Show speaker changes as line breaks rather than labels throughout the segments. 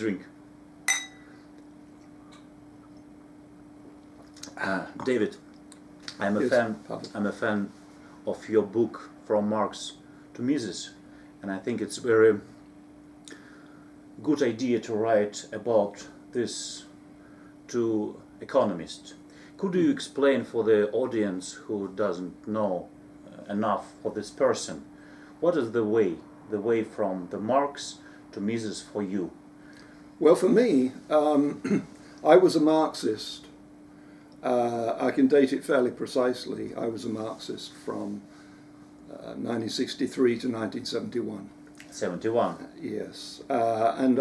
drink. David, I'm a fan of your book From Marx to Mises, and I think it's a very good idea to write about this to economists. Could you explain for the audience who doesn't know enough for this person, what is the way from the Marx to Mises for you?
Well, for me, I was a Marxist. I can date it fairly precisely. I was a Marxist from 1963 to 1971.
71.
Yes, and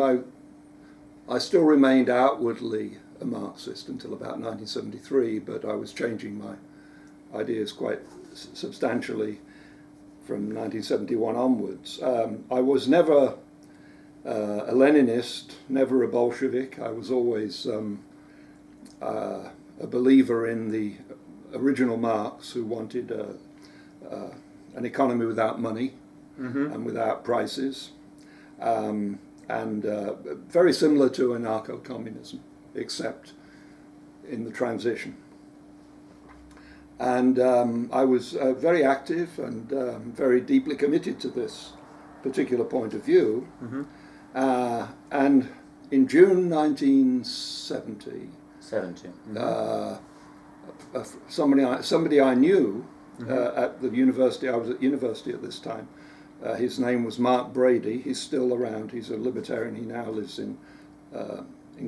I still remained outwardly a Marxist until about 1973, but I was changing my ideas quite substantially from 1971 onwards. I was never a Leninist, never a Bolshevik. I was always a believer in the original Marx, who wanted an economy without money and without prices, and very similar to anarcho-communism, except in the transition. And I was very active and very deeply committed to this particular point of view. And in June 1970, somebody I knew at the university, I was at university at this time, his name was Mark Brady. He's still around. He's a libertarian. He now lives in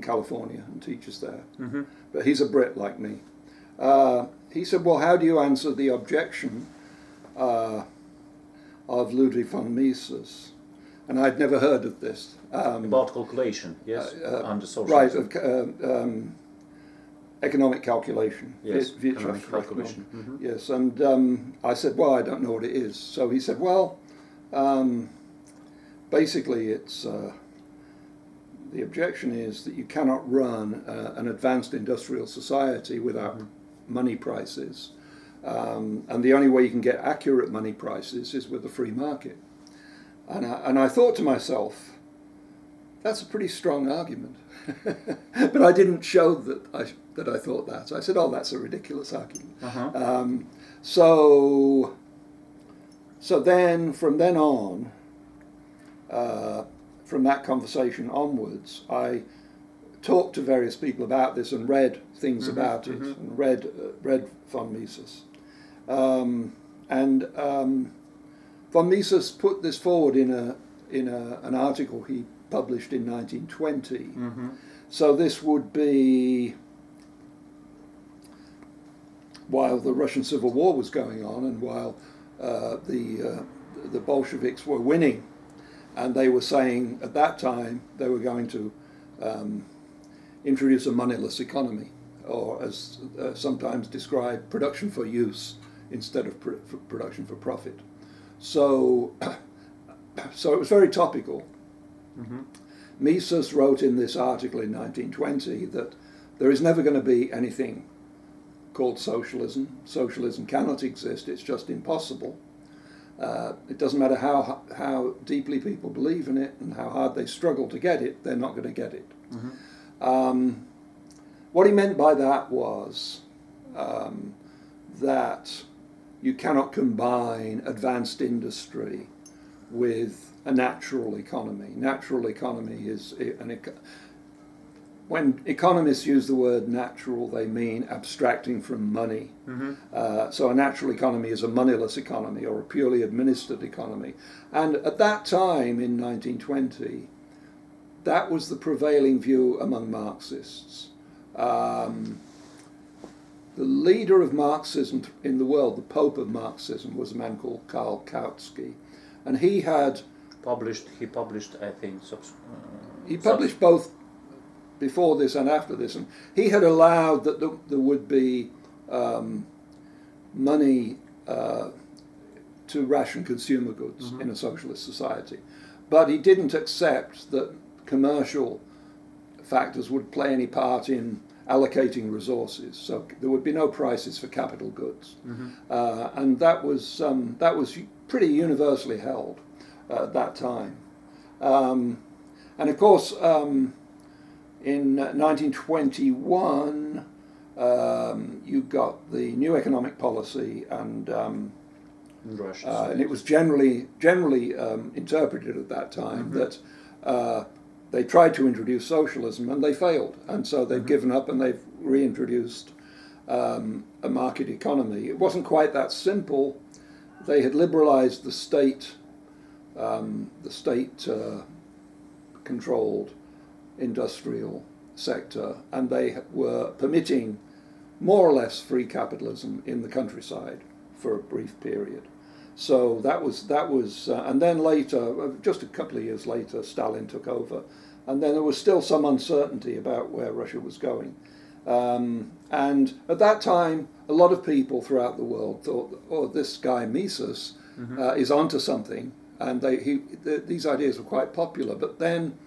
California and teaches there. But he's a Brit like me. He said, well, how do you answer the objection of Ludwig von Mises? And I'd never heard of this.
About calculation, yes, under socialism.
Right, economic calculation.
Yes, economic calculation.
Yes, and I said, well, I don't know what it is. So he said, well, basically it's, the objection is that you cannot run an advanced industrial society without money prices. And the only way you can get accurate money prices is with a free market. And I thought to myself, that's a pretty strong argument. But I didn't show that I thought that. I said, oh, that's a ridiculous argument. So then, from then on, from that conversation onwards, I talked to various people about this and read things about it, and read von Mises. Von Mises put this forward in an article he published in 1920. So this would be while the Russian Civil War was going on, and while the Bolsheviks were winning, and they were saying at that time they were going to introduce a moneyless economy, or as sometimes described, production for use instead of production for profit. So it was very topical. Mises wrote in this article in 1920 that there is never going to be anything called socialism. Socialism cannot exist, it's just impossible. It doesn't matter how deeply people believe in it and how hard they struggle to get it, they're not going to get it. What he meant by that was that you cannot combine advanced industry with a natural economy. Natural economy is when economists use the word natural, they mean abstracting from money. So a natural economy is a moneyless economy or a purely administered economy. And at that time in 1920, that was the prevailing view among Marxists. The leader of Marxism in the world, the Pope of Marxism, was a man called Karl, and he published, I think, he published both before this and after this, and he had allowed that there would be money to ration consumer goods in a socialist society, but he didn't accept that commercial factors would play any part in allocating resources. So there would be no prices for capital goods, and that was pretty universally held at that time. And of course, In 1921, you got the new economic policy, and it was generally interpreted at that time that they tried to introduce socialism and they failed, and so they've given up and they've reintroduced a market economy. It wasn't quite that simple. They had liberalized the state controlled industrial sector, and they were permitting more or less free capitalism in the countryside for a brief period. So that was, and then later, just a couple of years later, Stalin took over, and then there was still some uncertainty about where Russia was going. And at that time, a lot of people throughout the world thought, oh, this guy Mises is onto something, and these ideas were quite popular. But then,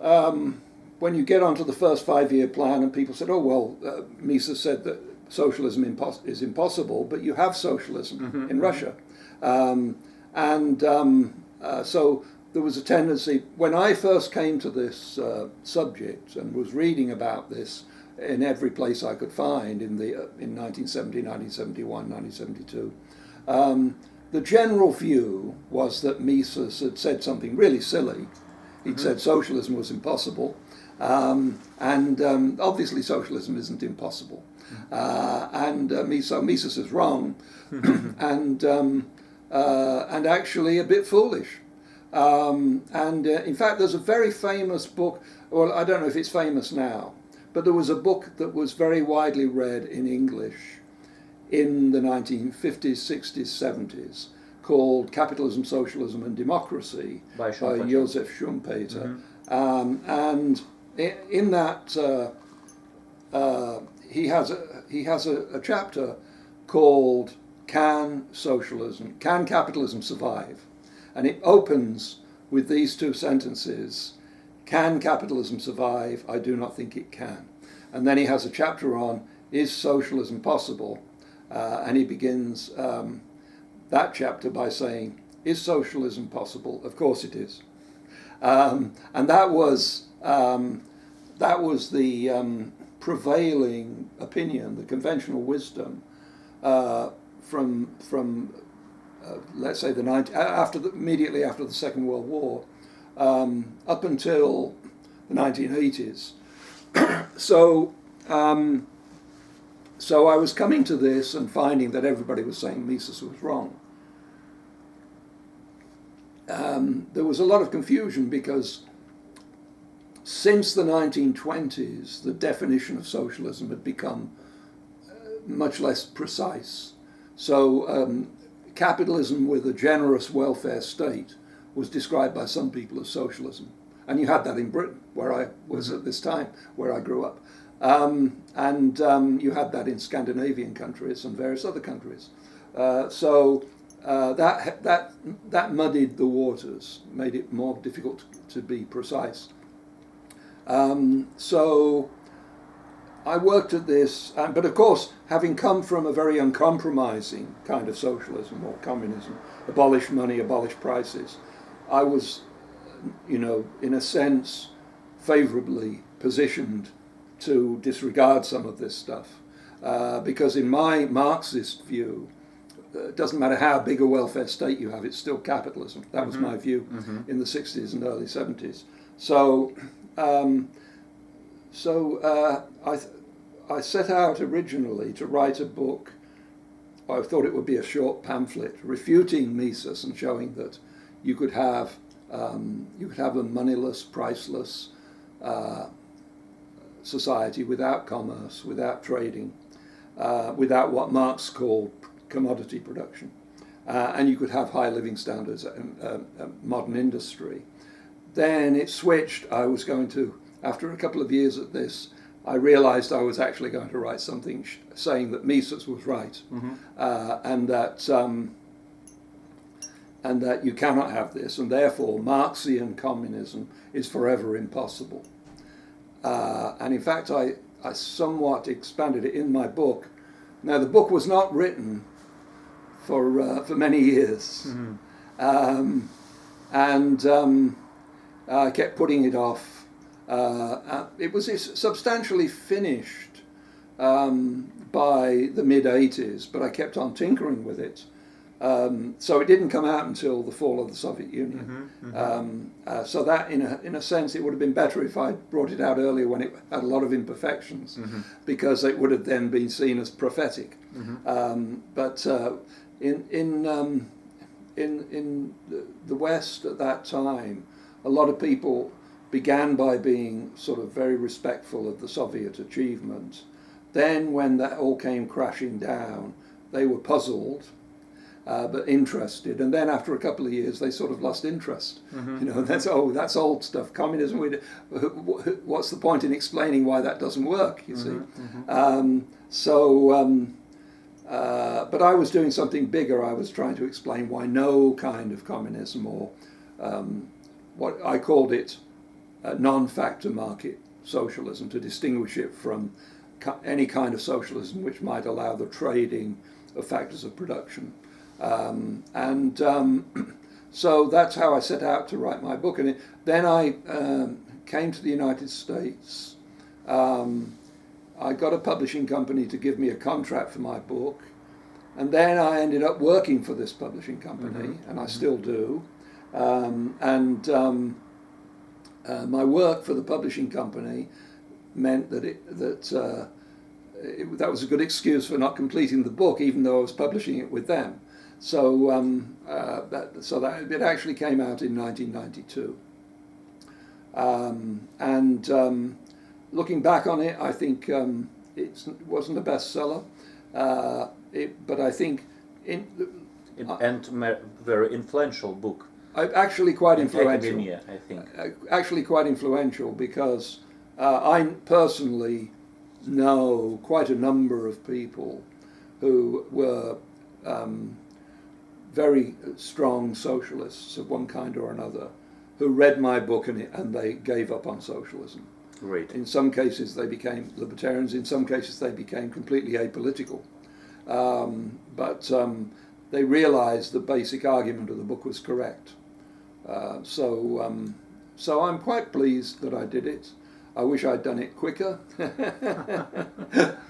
when you get onto the first 5-year plan, and people said, oh, well, Mises said that socialism is impossible, but you have socialism in Russia. So there was a tendency, when I first came to this subject and was reading about this in every place I could find in 1970, 1971, 1972, the general view was that Mises had said something really silly. He'd said socialism was impossible, and obviously socialism isn't impossible. So Mises is wrong, and actually a bit foolish. In fact, there's a very famous book, well, I don't know if it's famous now, but there was a book that was very widely read in English in the 1950s, 60s, 70s, called Capitalism, Socialism and Democracy by Joseph Schumpeter. And in that, he has a chapter called Can Capitalism Survive? And it opens with these two sentences: can capitalism survive? I do not think it can. And then he has a chapter on, is socialism possible? And he begins that chapter by saying, is socialism possible? Of course it is. And that was the prevailing opinion, the conventional wisdom from let's say immediately after the Second World War, up until the 1980s. So I was coming to this and finding that everybody was saying Mises was wrong. There was a lot of confusion because since the 1920s, the definition of socialism had become much less precise. So capitalism with a generous welfare state was described by some people as socialism. And you had that in Britain, where I was at this time, where I grew up. And you had that in Scandinavian countries and various other countries. So that muddied the waters, made it more difficult to be precise. So I worked at this, but of course, having come from a very uncompromising kind of socialism or communism, abolish money, abolish prices, I was, in a sense, favorably positioned to disregard some of this stuff. Because in my Marxist view, it doesn't matter how big a welfare state you have, it's still capitalism. That was my view in the 60s and early 70s. So I set out originally to write a book. I thought it would be a short pamphlet refuting Mises and showing that you could have a moneyless, priceless society without commerce, without trading, without what Marx called commodity production, and you could have high living standards and modern industry. Then it switched. I was going to, after a couple of years at this, I realized I was actually going to write something saying that Mises was right, and that you cannot have this, and therefore Marxian communism is forever impossible. And in fact, I somewhat expanded it in my book. Now, the book was not written for many years, and I kept putting it off. It was substantially finished by the mid-80s, but I kept on tinkering with it. So it didn't come out until the fall of the Soviet Union. So that, in a sense, it would have been better if I brought it out earlier when it had a lot of imperfections, because it would have then been seen as prophetic. But in the West at that time, a lot of people began by being sort of very respectful of the Soviet achievement. Then, when that all came crashing down, they were puzzled, but interested. And then, after a couple of years, they sort of lost interest. You know, that's old stuff. Communism. What's the point in explaining why that doesn't work? You see. But I was doing something bigger. I was trying to explain why no kind of communism, or what I called it, non-factor market socialism, to distinguish it from any kind of socialism which might allow the trading of factors of production. So that's how I set out to write my book. And then I came to the United States. I got a publishing company to give me a contract for my book. And then I ended up working for this publishing company, and I still do. My work for the publishing company meant that that was a good excuse for not completing the book, even though I was publishing it with them. So it actually came out in 1992. Looking back on it, I think it wasn't a bestseller, but I think
very influential book.
Actually quite influential.
Academia, I think.
Actually quite influential, because I personally know quite a number of people who were very strong socialists of one kind or another, who read my book and they gave up on socialism.
Great.
In some cases they became libertarians, in some cases they became completely apolitical. But they realized the basic argument of the book was correct. So I'm quite pleased that I did it. I wish I'd done it quicker.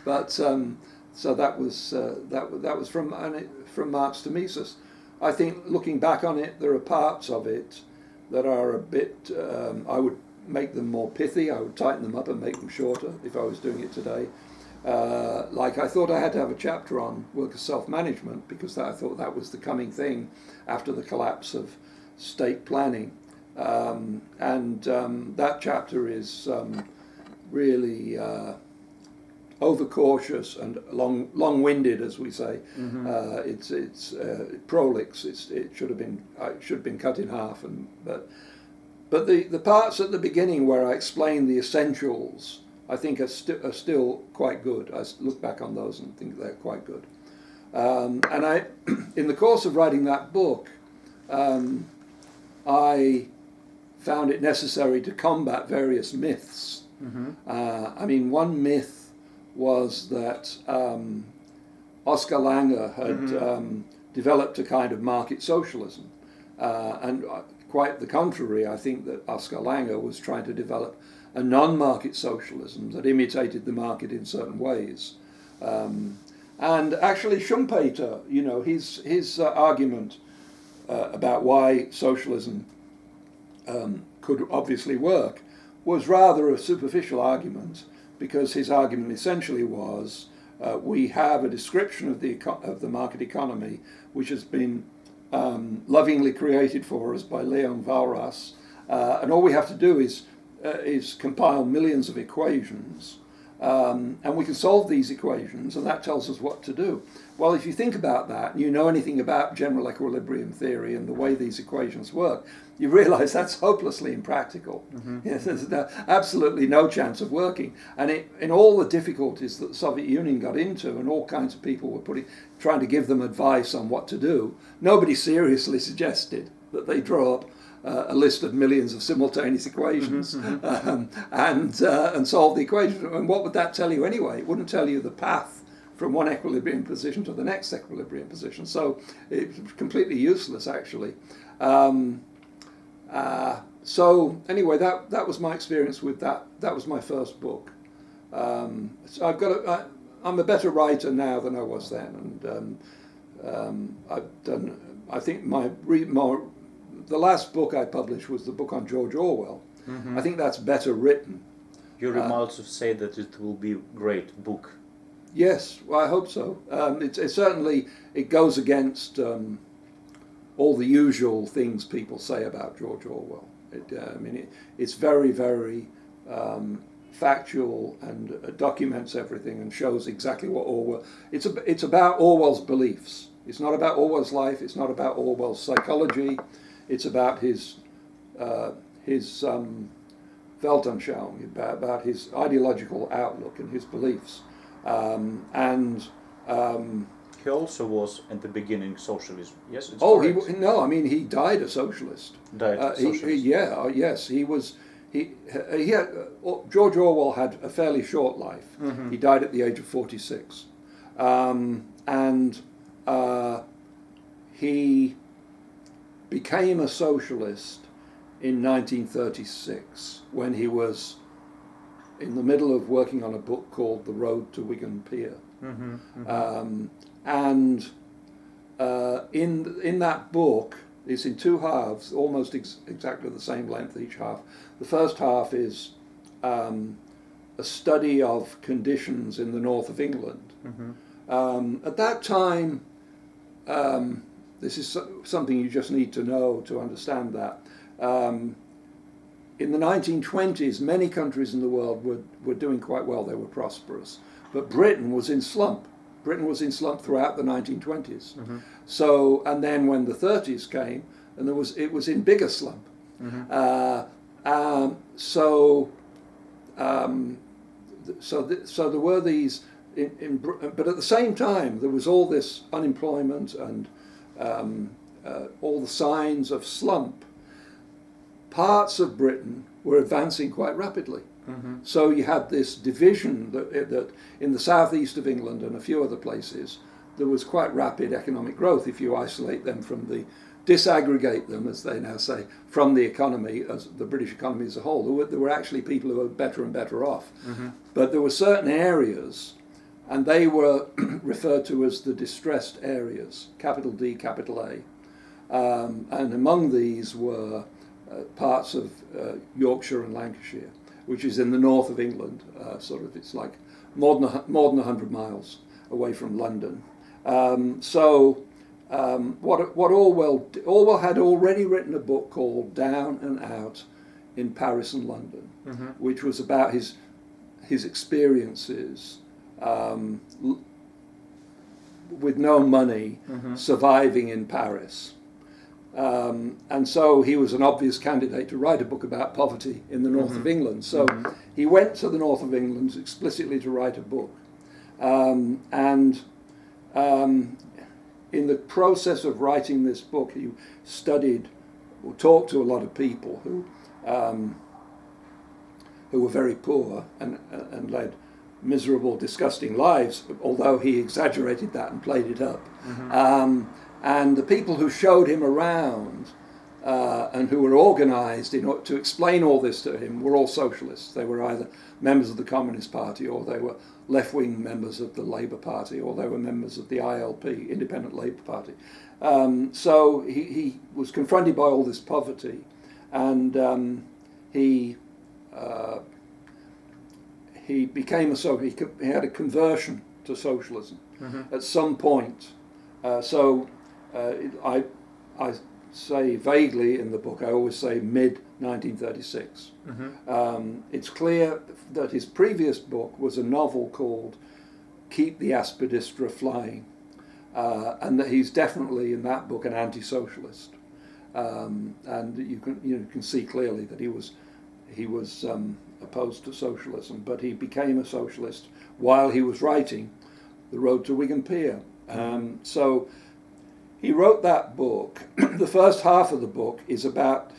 But so that was from Marx to Mises. I think, looking back on it, there are parts of it that are a bit. I would make them more pithy. I would tighten them up and make them shorter if I was doing it today. Like, I thought I had to have a chapter on worker self-management, because I thought that was the coming thing after the collapse of state planning. That chapter is really overcautious and long-winded, as we say. It's prolix. It should have been cut in half. But the parts at the beginning where I explain the essentials, I think are still quite good. I look back on those and think they're quite good. In the course of writing that book, I found it necessary to combat various myths. One myth was that Oscar Lange had developed a kind of market socialism. And quite the contrary, I think that Oscar Lange was trying to develop a non-market socialism that imitated the market in certain ways. And actually Schumpeter, his argument about why socialism could obviously work was rather a superficial argument, because his argument essentially was we have a description of the market economy which has been lovingly created for us by Leon Walras, and all we have to do is compile millions of equations, and we can solve these equations, and that tells us what to do. Well, if you think about that, and you know anything about general equilibrium theory and the way these equations work, you realize that's hopelessly impractical. Yes, there's absolutely no chance of working. And in all the difficulties that the Soviet Union got into, and all kinds of people were trying to give them advice on what to do, nobody seriously suggested that they draw up a list of millions of simultaneous equations and solve the equation. And what would that tell you anyway? It wouldn't tell you the path from one equilibrium position to the next equilibrium position. So it's completely useless, actually. So anyway, that was my experience with that. That was my first book. So I'm a better writer now than I was then, and I've done. I think the last book I published was the book on George Orwell. I think that's better written.
You also say that it will be a great book.
Yes, well, I hope so. It certainly goes against all the usual things people say about George Orwell. It's very, very factual and documents everything and shows exactly what Orwell. It's about Orwell's beliefs. It's not about Orwell's life. It's not about Orwell's psychology. It's about his Weltanschauung, about his ideological outlook and his beliefs.
He also was at the begining socialist. Yes.
He died a socialist. Yes, he was. George Orwell had a fairly short life. He died at the age of 46, and he became a socialist in 1936 when he was in the middle of working on a book called The Road to Wigan Pier. In that book, it's in two halves, almost exactly the same length each half. The first half is a study of conditions in the north of England. At that time, this is something you just need to know to understand that. In the 1920s, many countries in the world were doing quite well. They were prosperous. But Britain was in slump. Britain was in slump throughout the 1920s. So, and then when the 30s came, and it was in bigger slump. So there were these, but at the same time there was all this unemployment and all the signs of slump. Parts of Britain were advancing quite rapidly. So you had this division that in the southeast of England and a few other places, there was quite rapid economic growth if you isolate them disaggregate them, as they now say, from the economy, as the British economy as a whole. There were actually people who were better and better off. But there were certain areas, and they were referred to as the distressed areas, capital D, capital A. And among these were parts of Yorkshire and Lancashire, which is in the north of England. It's like more than 100 miles away from London. What Orwell had already written a book called Down and Out in Paris and London, which was about his experiences with no money, surviving in Paris. And so he was an obvious candidate to write a book about poverty in the north of England. So he went to the north of England explicitly to write a book. In the process of writing this book, he studied or talked to a lot of people who were very poor and led miserable, disgusting lives, although he exaggerated that and played it up. And the people who showed him around and who were organized to explain all this to him were all socialists. They were either members of the Communist Party, or they were left-wing members of the Labour Party, or they were members of the ILP, Independent Labour Party. So he was confronted by all this poverty, and he became a socialist. He had a conversion to socialism at some point. I say vaguely in the book, I always say mid-1936. It's clear that his previous book was a novel called Keep the Aspidistra Flying, and that he's definitely in that book an anti-socialist. And you can see clearly that he was opposed to socialism, but he became a socialist while he was writing The Road to Wigan Pier. So he wrote that book. The first half of the book is about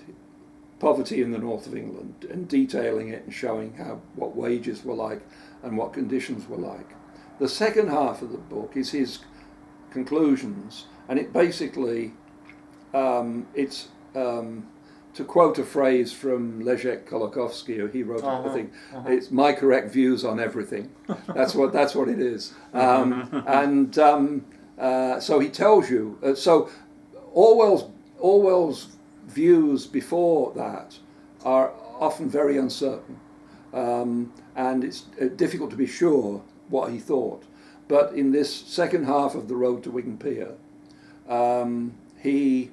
poverty in the north of England and detailing it and showing what wages were like and what conditions were like. The second half of the book is his conclusions, and it basically it's to quote a phrase from Leszek Kolakowski, he wrote, I think, it's my correct views on everything. That's what it is. So he tells you. So Orwell's views before that are often very uncertain, and it's difficult to be sure what he thought. But in this second half of The Road to Wigan Pier, he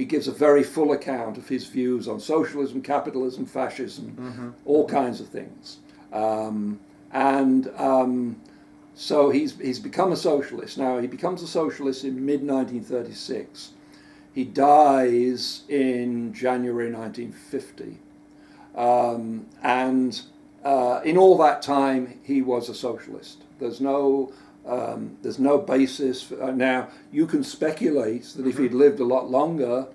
gives a very full account of his views on socialism, capitalism, fascism, all kinds of things. So he's become a socialist. Now, he becomes a socialist in mid-1936. He dies in January 1950. In all that time, he was a socialist. There's no basis. Now, you can speculate that if he'd lived a lot longer,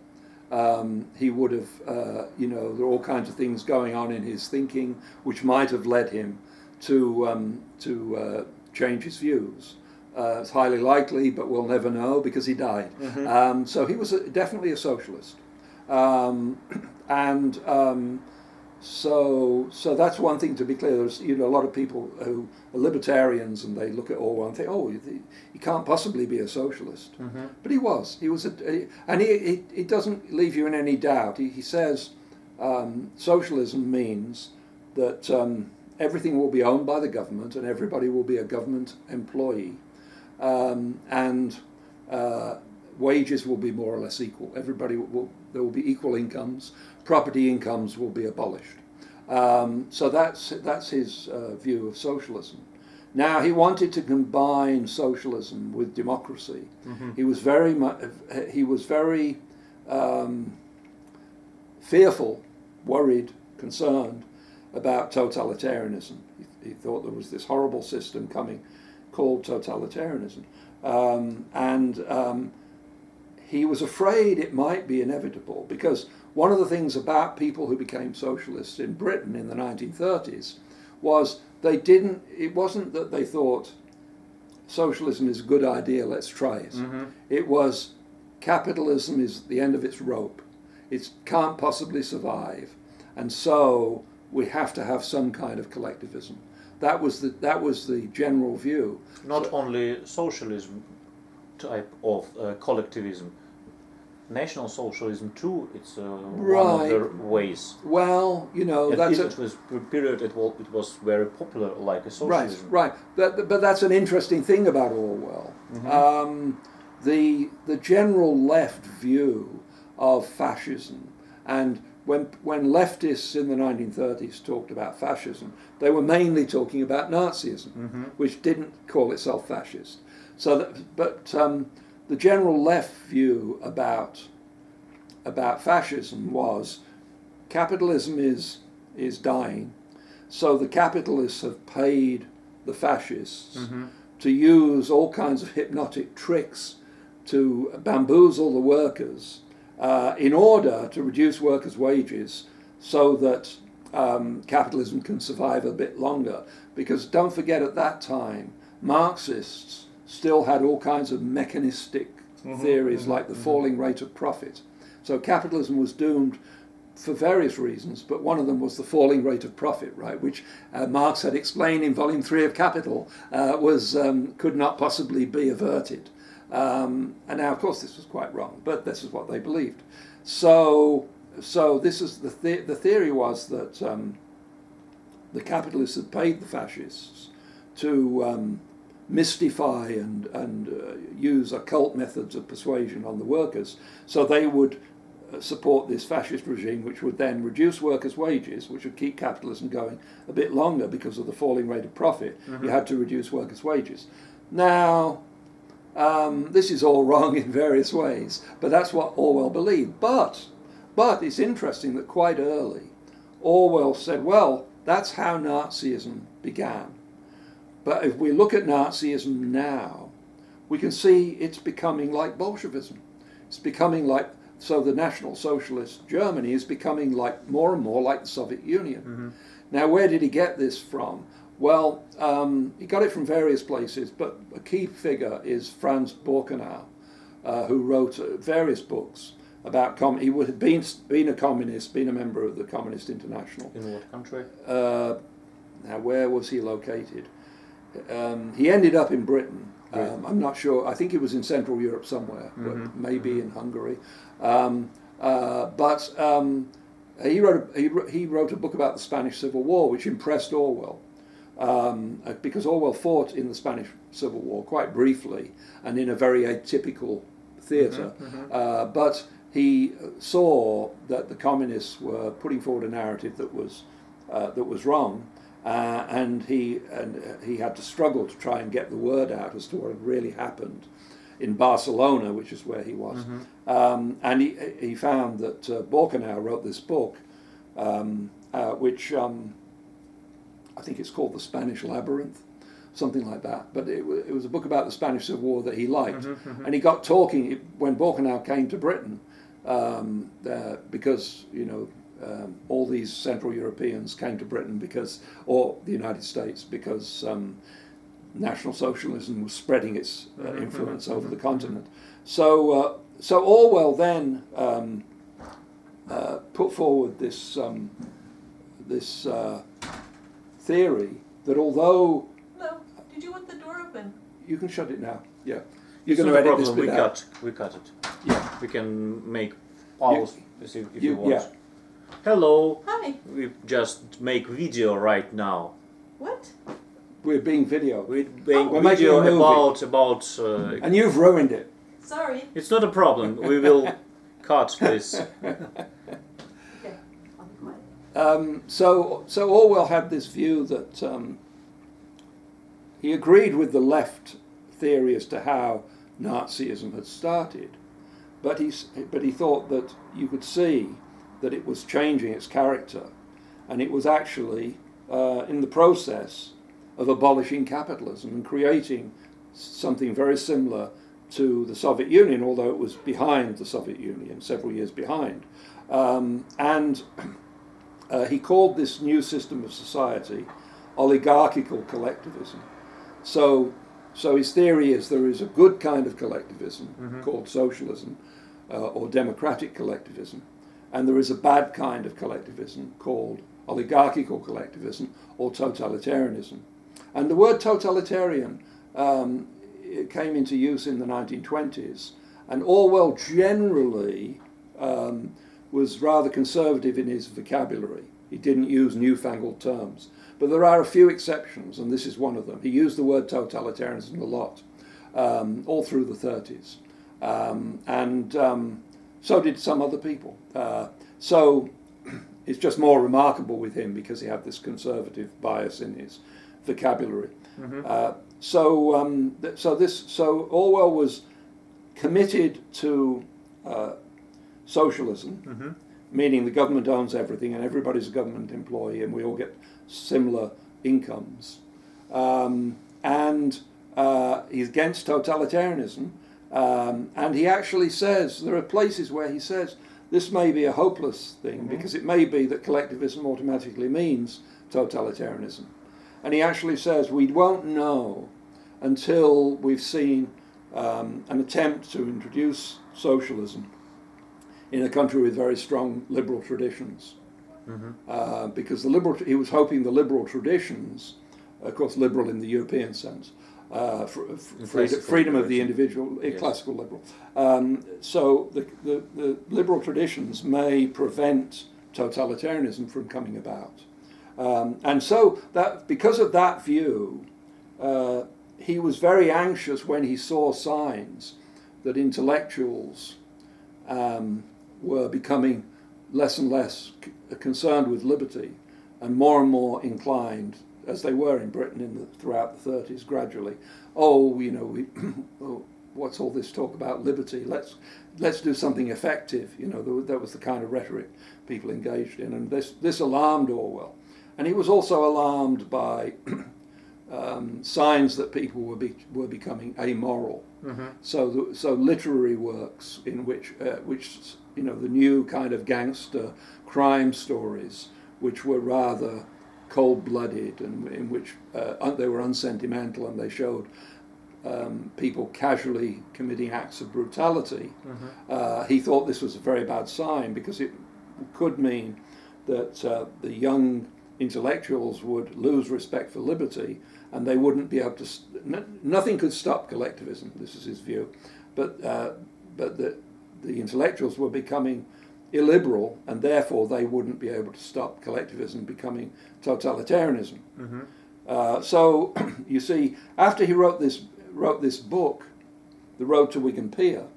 he would have, there are all kinds of things going on in his thinking which might have led him to change his views. It's highly likely, but we'll never know because he died. So he was definitely a socialist. So that's one thing to be clear. There's a lot of people who are libertarians and they look at Orwell and think, oh, he can't possibly be a socialist. But he was. And it doesn't leave you in any doubt. He says socialism means that everything will be owned by the government and everybody will be a government employee. And wages will be more or less equal. There will be equal incomes. Property incomes will be abolished. So that's his view of socialism. Now, he wanted to combine socialism with democracy. He was very fearful, worried, concerned about totalitarianism. He thought there was this horrible system coming called totalitarianism. He was afraid it might be inevitable, because one of the things about people who became socialists in Britain in the 1930s was it wasn't that they thought socialism is a good idea, let's try it. It was capitalism is at the end of its rope. It can't possibly survive. And so we have to have some kind of collectivism. That was the general view.
Not only socialism type of collectivism, national socialism too. It's one of the ways.
Well,
it was a period. It was very popular, like a socialism.
Right. But that's an interesting thing about Orwell. The general left view of fascism, and when leftists in the 1930s talked about fascism, they were mainly talking about Nazism, which didn't call itself fascist. The general left view about fascism was capitalism is dying, so the capitalists have paid the fascists to use all kinds of hypnotic tricks to bamboozle the workers in order to reduce workers' wages so that capitalism can survive a bit longer. Because don't forget, at that time, Marxists still had all kinds of mechanistic theories like the falling rate of profit. So capitalism was doomed for various reasons, but one of them was the falling rate of profit, right, which Marx had explained in Volume 3 of Capital could not possibly be averted. And now, of course, this was quite wrong, but this is what they believed. So this is the theory was that the capitalists had paid the fascists to mystify and use occult methods of persuasion on the workers, so they would support this fascist regime, which would then reduce workers' wages, which would keep capitalism going a bit longer because of the falling rate of profit. You had to reduce workers' wages. Now, this is all wrong in various ways, but that's what Orwell believed. But it's interesting that quite early, Orwell said, well, that's how Nazism began. But if we look at Nazism now, we can see it's becoming like Bolshevism. It's becoming like, so the National Socialist Germany is becoming like more and more like the Soviet Union. Now, where did he get this from? Well, he got it from various places, but a key figure is Franz Borkenau, who wrote various books about he would have been a communist, been a member of the Communist International.
In what country?
Now, where was he located? He ended up in Britain. I'm not sure. I think he was in Central Europe somewhere, maybe in Hungary. But he wrote a book about the Spanish Civil War, which impressed Orwell, because Orwell fought in the Spanish Civil War quite briefly and in a very atypical theatre. But he saw that the communists were putting forward a narrative that was wrong. And he had to struggle to try and get the word out as to what had really happened in Barcelona, which is where he was. And he found that Borkenau wrote this book, which I think it's called The Spanish Labyrinth, something like that. But it was a book about the Spanish Civil War that he liked. And he got talking when Borkenau came to Britain, because, all these Central Europeans came to Britain or the United States because National Socialism was spreading its influence over the continent. So Orwell then put forward this theory that although...
No, did you want the door open?
You can shut it now, yeah. You're
It's
going
not
to
a
edit this
problem.
bit out.
We cut it.
Yeah.
We can make pause if you want.
Yeah.
Hello.
Hi.
We just make video right now.
What?
We're being videoed.
We make
We're making a
video
movie.
about.
And you've ruined it.
Sorry.
It's not a problem. We will cut this.
Okay, I'll be quiet.
So Orwell had this view that he agreed with the left theory as to how Nazism had started, but he thought that you could see that it was changing its character, and it was actually in the process of abolishing capitalism and creating something very similar to the Soviet Union, although it was behind the Soviet Union, several years behind. And he called this new system of society oligarchical collectivism. So his theory is there is a good kind of collectivism called socialism or democratic collectivism, and there is a bad kind of collectivism called oligarchical collectivism or totalitarianism. And the word totalitarian it came into use in the 1920s, and Orwell generally was rather conservative in his vocabulary. He didn't use newfangled terms. But there are a few exceptions, and this is one of them. He used the word totalitarianism a lot, all through the 30s. And so did some other people. So it's just more remarkable with him because he had this conservative bias in his vocabulary. So Orwell was committed to socialism, meaning the government owns everything and everybody's a government employee and we all get similar incomes. And he's against totalitarianism. And he actually says, there are places where he says, this may be a hopeless thing because it may be that collectivism automatically means totalitarianism. And he actually says, we won't know until we've seen an attempt to introduce socialism in a country with very strong liberal traditions. Because he was hoping the liberal traditions, of course liberal in the European sense, freedom of the individual, classical liberal. So the liberal traditions may prevent totalitarianism from coming about. And so that because of that view, he was very anxious when he saw signs that intellectuals were becoming less and less concerned with liberty and more inclined, as they were in Britain throughout the 30s gradually, what's all this talk about liberty? Let's do something effective. That was the kind of rhetoric people engaged in, and this alarmed Orwell. And he was also alarmed by signs that people were becoming amoral. So literary works in which the new kind of gangster crime stories, which were rather cold-blooded and in which they were unsentimental and they showed people casually committing acts of brutality, he thought this was a very bad sign, because it could mean that the young intellectuals would lose respect for liberty, and they wouldn't be able to. Nothing could stop collectivism. This is his view, but the intellectuals were becoming illiberal, and therefore they wouldn't be able to stop collectivism becoming totalitarianism. So you see, after he wrote this book, The Road to Wigan Pier,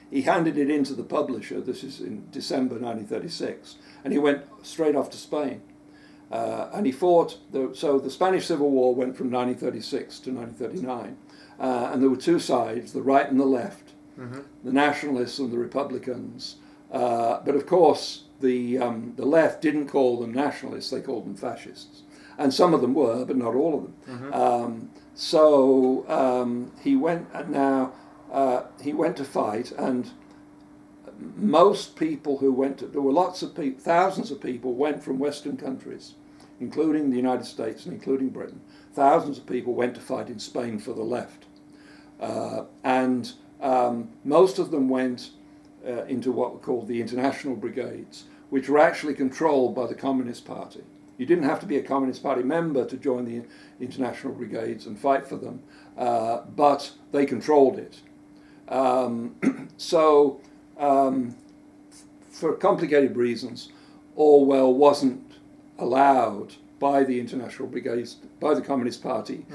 he handed it in to the publisher. This is in December 1936, and he went straight off to Spain. And he fought. So the Spanish Civil War went from 1936 to 1939, and there were two sides: the right and the left, the nationalists and the Republicans. But of course, the left didn't call them nationalists; they called them fascists. And some of them were, but not all of them. He went. He went to fight, and most people who went there were lots of people, thousands of people went from Western countries, including the United States and including Britain. Thousands of people went to fight in Spain for the left, and most of them went into what were called the international brigades, which were actually controlled by the Communist Party. You didn't have to be a Communist Party member to join the international brigades and fight for them, but they controlled it. For complicated reasons, Orwell wasn't allowed by the international brigades, by the Communist Party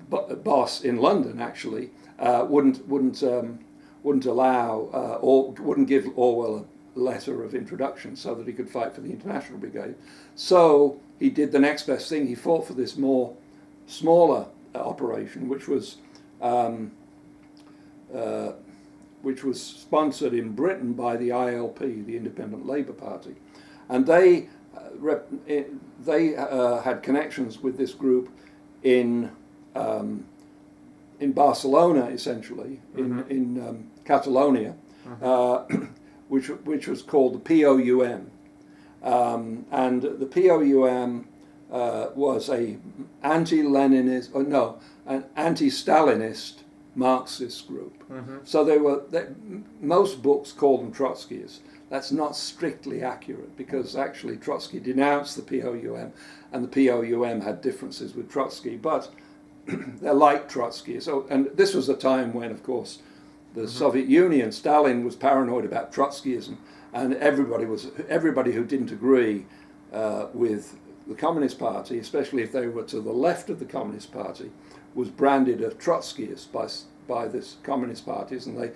boss in London. Actually, wouldn't allow or wouldn't give Orwell a letter of introduction so that he could fight for the international brigade. So he did the next best thing. He fought for this smaller operation, which was sponsored in Britain by the ILP, the Independent Labour Party, and they had connections with this group in Barcelona, essentially, in Catalonia, which was called the POUM, and the POUM was an anti-Stalinist Marxist group. So most books call them Trotskyists. That's not strictly accurate, because actually Trotsky denounced the POUM, and the POUM had differences with Trotsky, but they're like Trotsky. So, and this was a time when, of course, the Soviet Union, Stalin was paranoid about Trotskyism, and everybody who didn't agree with the Communist Party, especially if they were to the left of the Communist Party, was branded a Trotskyist by this Communist parties, and they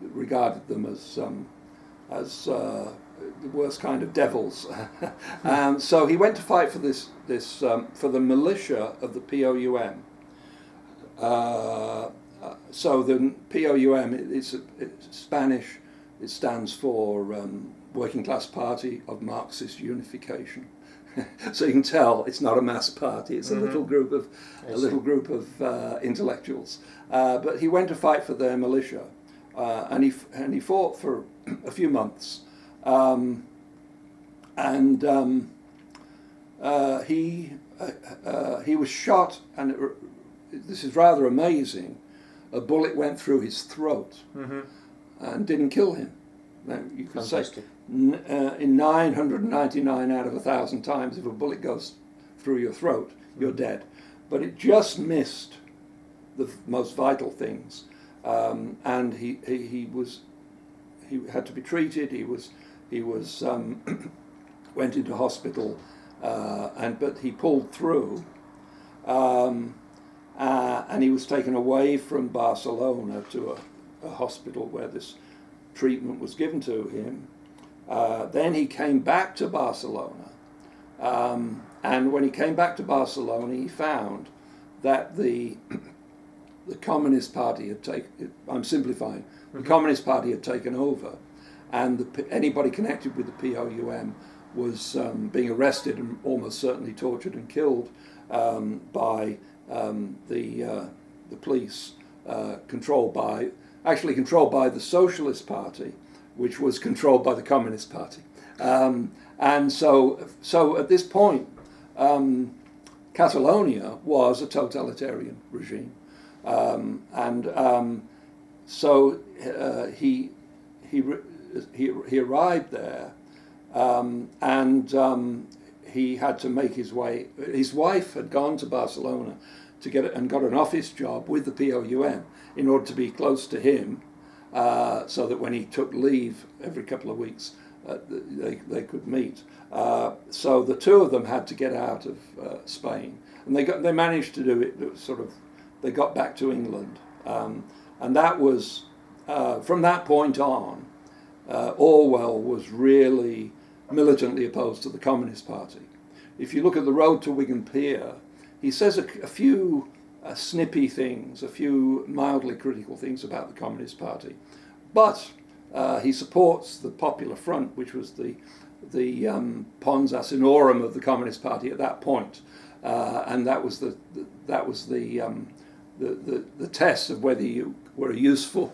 regarded them as the worst kind of devils. So he went to fight for for the militia of the POUM. So the POUM, it's Spanish. It stands for Working Class Party of Marxist Unification. So you can tell it's not a mass party. It's a little group of intellectuals. But he went to fight for their militia, and he fought for a few months, he was shot, and this is rather amazing. A bullet went through his throat and didn't kill him. Now, you could
Fantastic.
say in 999 out of 1,000 times, if a bullet goes through your throat, you're dead. But it just missed the most vital things, and he had to be treated. He was went into hospital, but he pulled through, and he was taken away from Barcelona to a hospital where this treatment was given to him. Then he came back to Barcelona, and when he came back to Barcelona, he found that the Communist Party had taken. I'm simplifying. The Communist Party had taken over, and anybody connected with the POUM was being arrested and almost certainly tortured and killed by the police, controlled by the Socialist Party, which was controlled by the Communist Party. And so at this point, Catalonia was a totalitarian regime. So he arrived there, and he had to make his way. His wife had gone to Barcelona to get and got an office job with the POUM in order to be close to him, so that when he took leave every couple of weeks, they could meet. So the two of them had to get out of Spain, and they managed to do it. They got back to England, and that was from that point on. Orwell was really militantly opposed to the Communist Party. If you look at The Road to Wigan Pier, he says a few snippy things, a few mildly critical things about the Communist Party, but he supports the Popular Front, which was the pons asinorum of the Communist Party at that point, and that was the test of whether you were a useful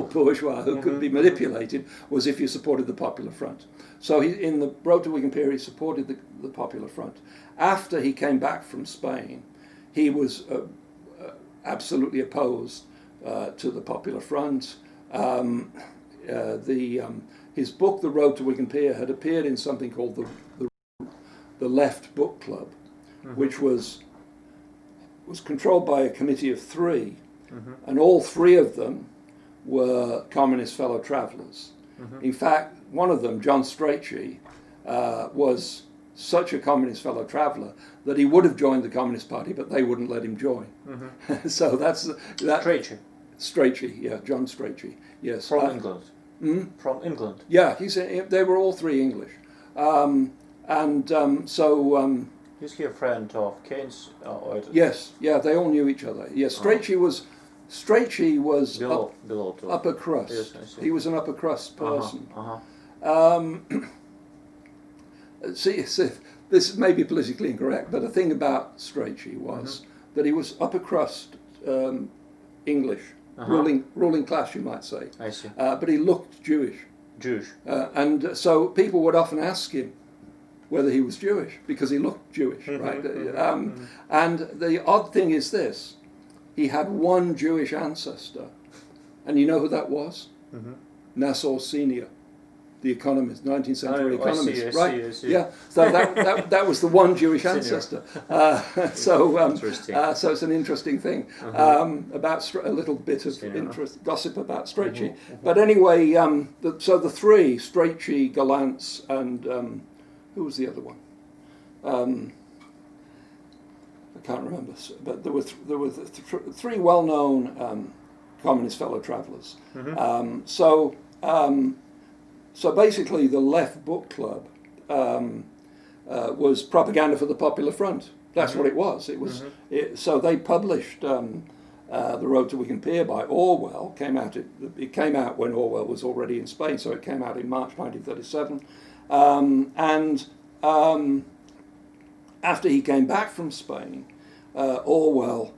bourgeois who could be manipulated was if you supported the Popular Front. So in the Road to Wigan Pier, he supported the Popular Front. After he came back from Spain, he was absolutely opposed to the Popular Front. His book, The Road to Wigan Pier, had appeared in something called the Left Book Club, which was controlled by a committee of three, and all three of them were communist fellow travellers. In fact, one of them, John Strachey, was such a communist fellow traveller that he would have joined the Communist Party, but they wouldn't let him join. So that's that. Strachey, yeah, John Strachey, yes.
From England. From England.
Yeah, they were all three English,
Is he a friend of Keynes?
Yes, yeah, they all knew each other. Yes, Strachey was
below
upper crust.
Yes, I see.
He was an upper crust person. See, this may be politically incorrect, but the thing about Strachey was that he was upper crust English, ruling class, you might say.
I see.
But he looked Jewish. And so people would often ask him whether he was Jewish, because he looked Jewish, right? And the odd thing is this: he had one Jewish ancestor, and you know who that was? Nassau Senior, the economist, 19th century economist, right?
I see.
Yeah, so that was the one Jewish ancestor. So it's an interesting thing about a little bit of gossip about Strachey. But anyway, so the three, Strachey, Gallant, and who was the other one? I can't remember, but there were three well-known communist fellow travellers. So basically, the Left Book Club was propaganda for the Popular Front. That's what it was. So they published The Road to Wigan Pier by Orwell. It came out when Orwell was already in Spain, so it came out in March 1937. After he came back from Spain, Orwell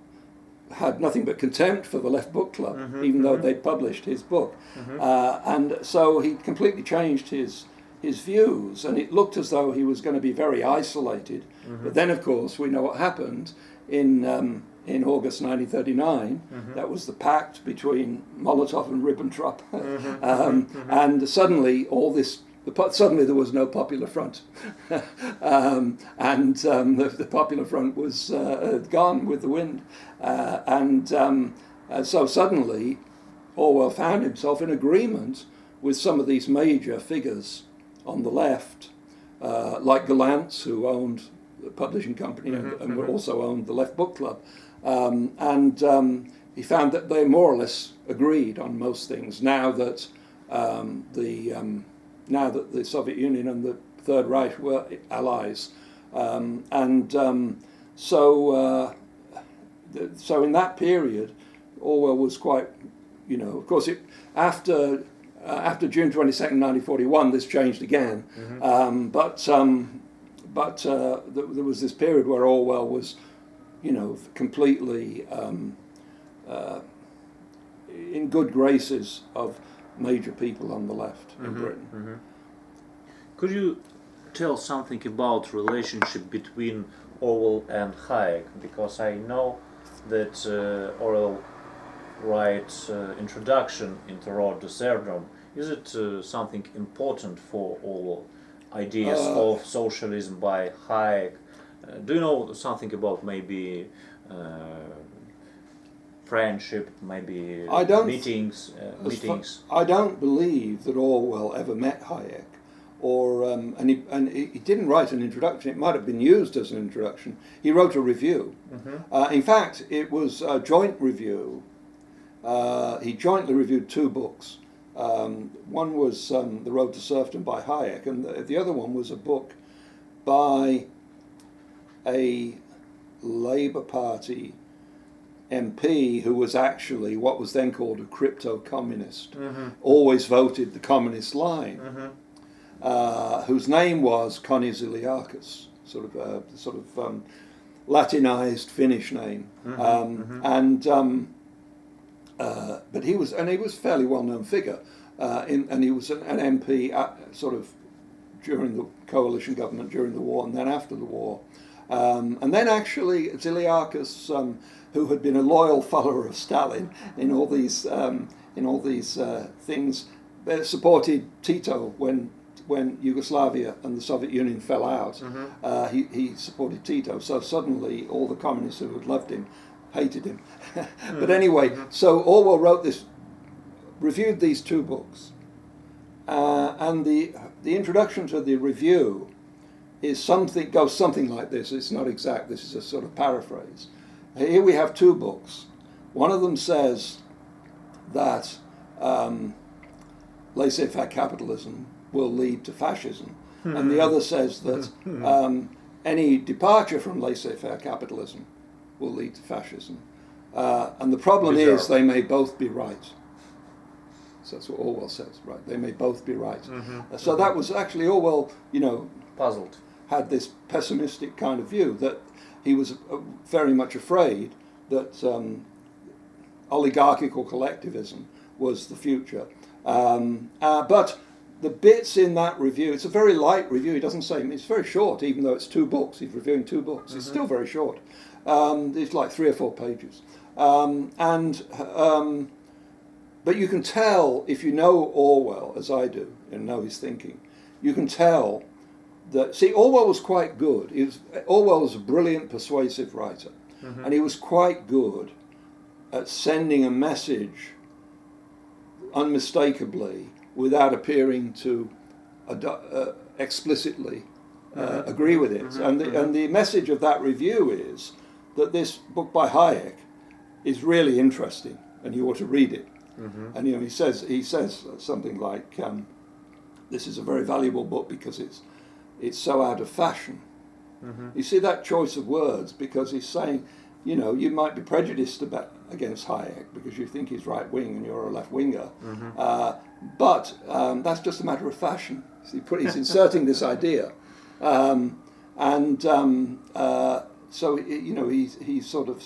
had nothing but contempt for the Left Book Club, even though they'd published his book. And so he completely changed his views, and it looked as though he was going to be very isolated. But then, of course, we know what happened in August 1939. That was the pact between Molotov and Ribbentrop. And suddenly suddenly there was no Popular Front. The Popular Front was gone with the wind. So suddenly Orwell found himself in agreement with some of these major figures on the left, like Gallant, who owned the publishing company and also owned the Left Book Club. He found that they more or less agreed on most things now that the Soviet Union and the Third Reich were allies. So in that period, Orwell was quite, of course, after June 22nd, 1941, this changed again. But there was this period where Orwell was, completely in good graces of major people on the left in Britain.
Could you tell something about relationship between Orwell and Hayek? Because I know that Orwell writes introduction into Road to Serfdom. Is it something important for all ideas of socialism by Hayek? Do you know something about maybe friendship, maybe meetings?
I don't believe that Orwell ever met Hayek, or and he didn't write an introduction. It might have been used as an introduction. He wrote a review. In fact, it was a joint review. He jointly reviewed two books. One was The Road to Serfdom by Hayek, and the other one was a book by a Labour Party MP who was actually what was then called a crypto-communist, always voted the communist line, whose name was Connie Ziliakis, sort of Latinized Finnish name, but he was a fairly well-known figure, and he was an MP sort of during the coalition government during the war and then after the war, and then actually Ziliakis, who had been a loyal follower of Stalin in all these things, supported Tito when Yugoslavia and the Soviet Union fell out. He supported Tito, so suddenly all the communists who had loved him hated him. But anyway, so Orwell reviewed these two books, and the introduction to the review goes something like this. It's not exact. This is a sort of paraphrase. Here we have two books. One of them says that laissez-faire capitalism will lead to fascism, and the other says that any departure from laissez-faire capitalism will lead to fascism. And the problem is they may both be right. So that's what Orwell says, right? They may both be right. So that was actually Orwell,
puzzled.
Had this pessimistic kind of view that he was very much afraid that oligarchical collectivism was the future. But the bits in that review, it's a very light review. He doesn't say, it's very short, even though it's two books. He's reviewing two books. It's still very short. It's like 3 or 4 pages. But you can tell, if you know Orwell, as I do, and know his thinking, you can tell that, Orwell was quite good. Orwell was a brilliant, persuasive writer, and he was quite good at sending a message unmistakably without appearing to explicitly agree with it. And the message of that review is that this book by Hayek is really interesting, and you ought to read it. And he says something like, "This is a very valuable book because it's so out of fashion." You see that choice of words, because he's saying, you might be prejudiced against Hayek because you think he's right wing and you're a left winger, but that's just a matter of fashion. So he's inserting this idea, so he's sort of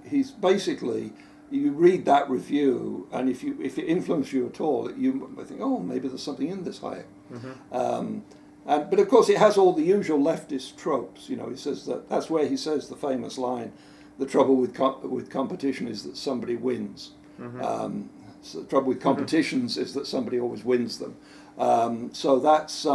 he's basically, you read that review, and if it influences you at all, you think, oh, maybe there's something in this Hayek. But of course, it has all the usual leftist tropes. He says that's where he says the famous line: "The trouble with competition is that somebody wins." So the trouble with competitions is that somebody always wins them. So that's.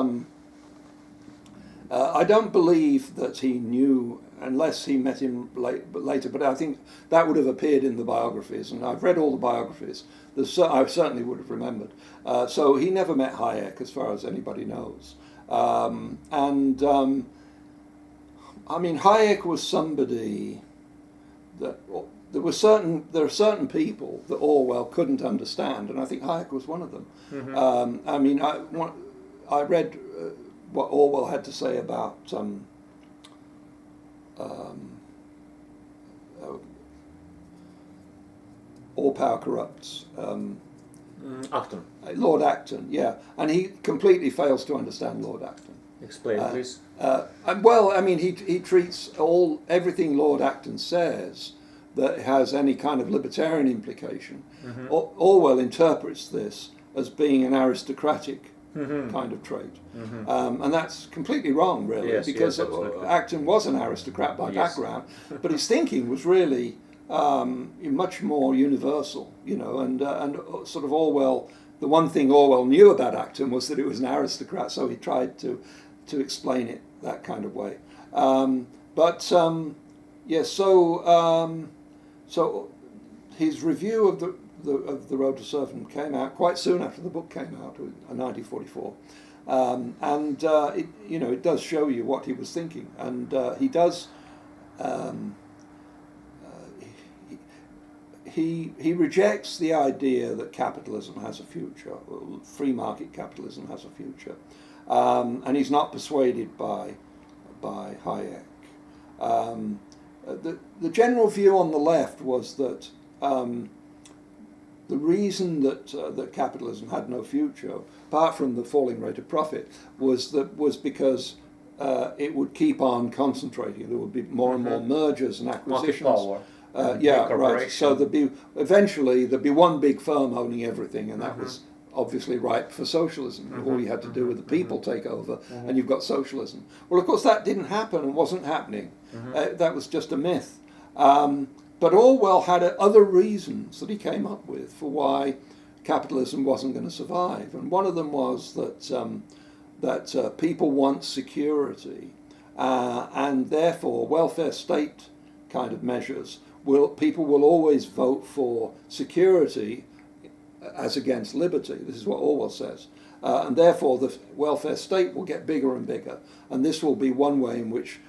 I don't believe that he knew, unless he met him later, but I think that would have appeared in the biographies, and I've read all the biographies. I certainly would have remembered. So he never met Hayek, as far as anybody knows. Hayek was somebody that there are certain people that Orwell couldn't understand, and I think Hayek was one of them. I read what Orwell had to say about all power corrupts.
Acton.
Lord Acton, yeah, and he completely fails to understand Lord Acton.
Explain, please.
He treats everything Lord Acton says that has any kind of libertarian implication. Orwell interprets this as being an aristocratic kind of trait. And that's completely wrong, really,
Yes,
because
yes, absolutely.
Acton was an aristocrat by background, but his thinking was really much more universal, you know, and sort of Orwell. The one thing Orwell knew about Acton was that it was an aristocrat, so he tried to explain it that kind of way. So his review of the Road to Serfdom came out quite soon after the book came out, in 1944, it does show you what he was thinking, and he does. He rejects the idea that capitalism has a future, free market capitalism has a future, and he's not persuaded by Hayek. The general view on the left was that the reason that capitalism had no future, apart from the falling rate of profit, was because it would keep on concentrating. There would be more and more mergers and acquisitions.
Market power.
Right. So eventually there'd be one big firm owning everything, and that was obviously ripe for socialism. All you had to do with the people take over, and you've got socialism. Well, of course, that didn't happen and wasn't happening. That was just a myth. But Orwell had other reasons that he came up with for why capitalism wasn't going to survive, and one of them was that people want security, and therefore welfare state kind of measures. People will always vote for security as against liberty. This is what Orwell says. And therefore the welfare state will get bigger and bigger. And this will be one way in which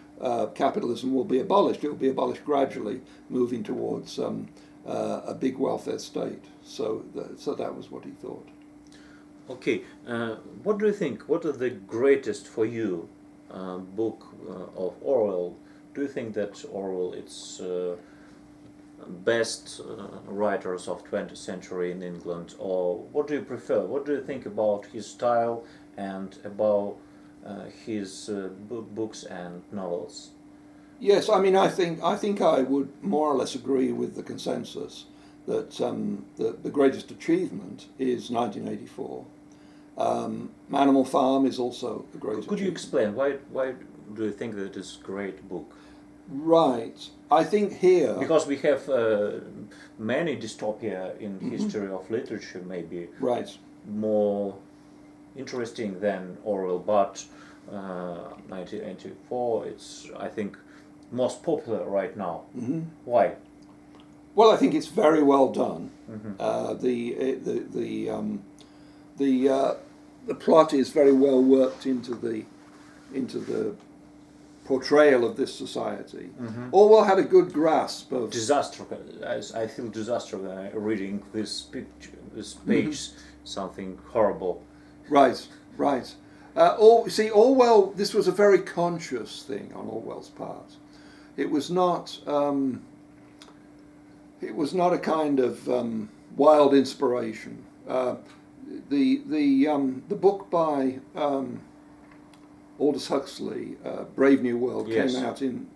capitalism will be abolished. It will be abolished gradually, moving towards a big welfare state. So that was what he thought.
Okay, what do you think? What are the greatest for you book of Orwell? Do you think that Orwell is best writers of 20th century in England, or what do you prefer? What do you think about his style and about his books and novels?
Yes, I mean, I think I would more or less agree with the consensus that the greatest achievement is 1984. Animal Farm is also the greatest.
Could you explain why do you think that it's a great book?
Right. I think here...
Because we have many dystopia in history of literature, maybe more interesting than Orwell, but 1984, it's, I think, most popular right now. Why?
Well, I think it's very well done. The plot is very well worked into the portrayal of this society. Orwell had a good grasp of
disaster. I feel disaster when I'm reading this page. Something horrible.
Right. See, Orwell. This was a very conscious thing on Orwell's part. It was not. It was not a kind of wild inspiration. The book by Aldous Huxley, Brave New World, came out in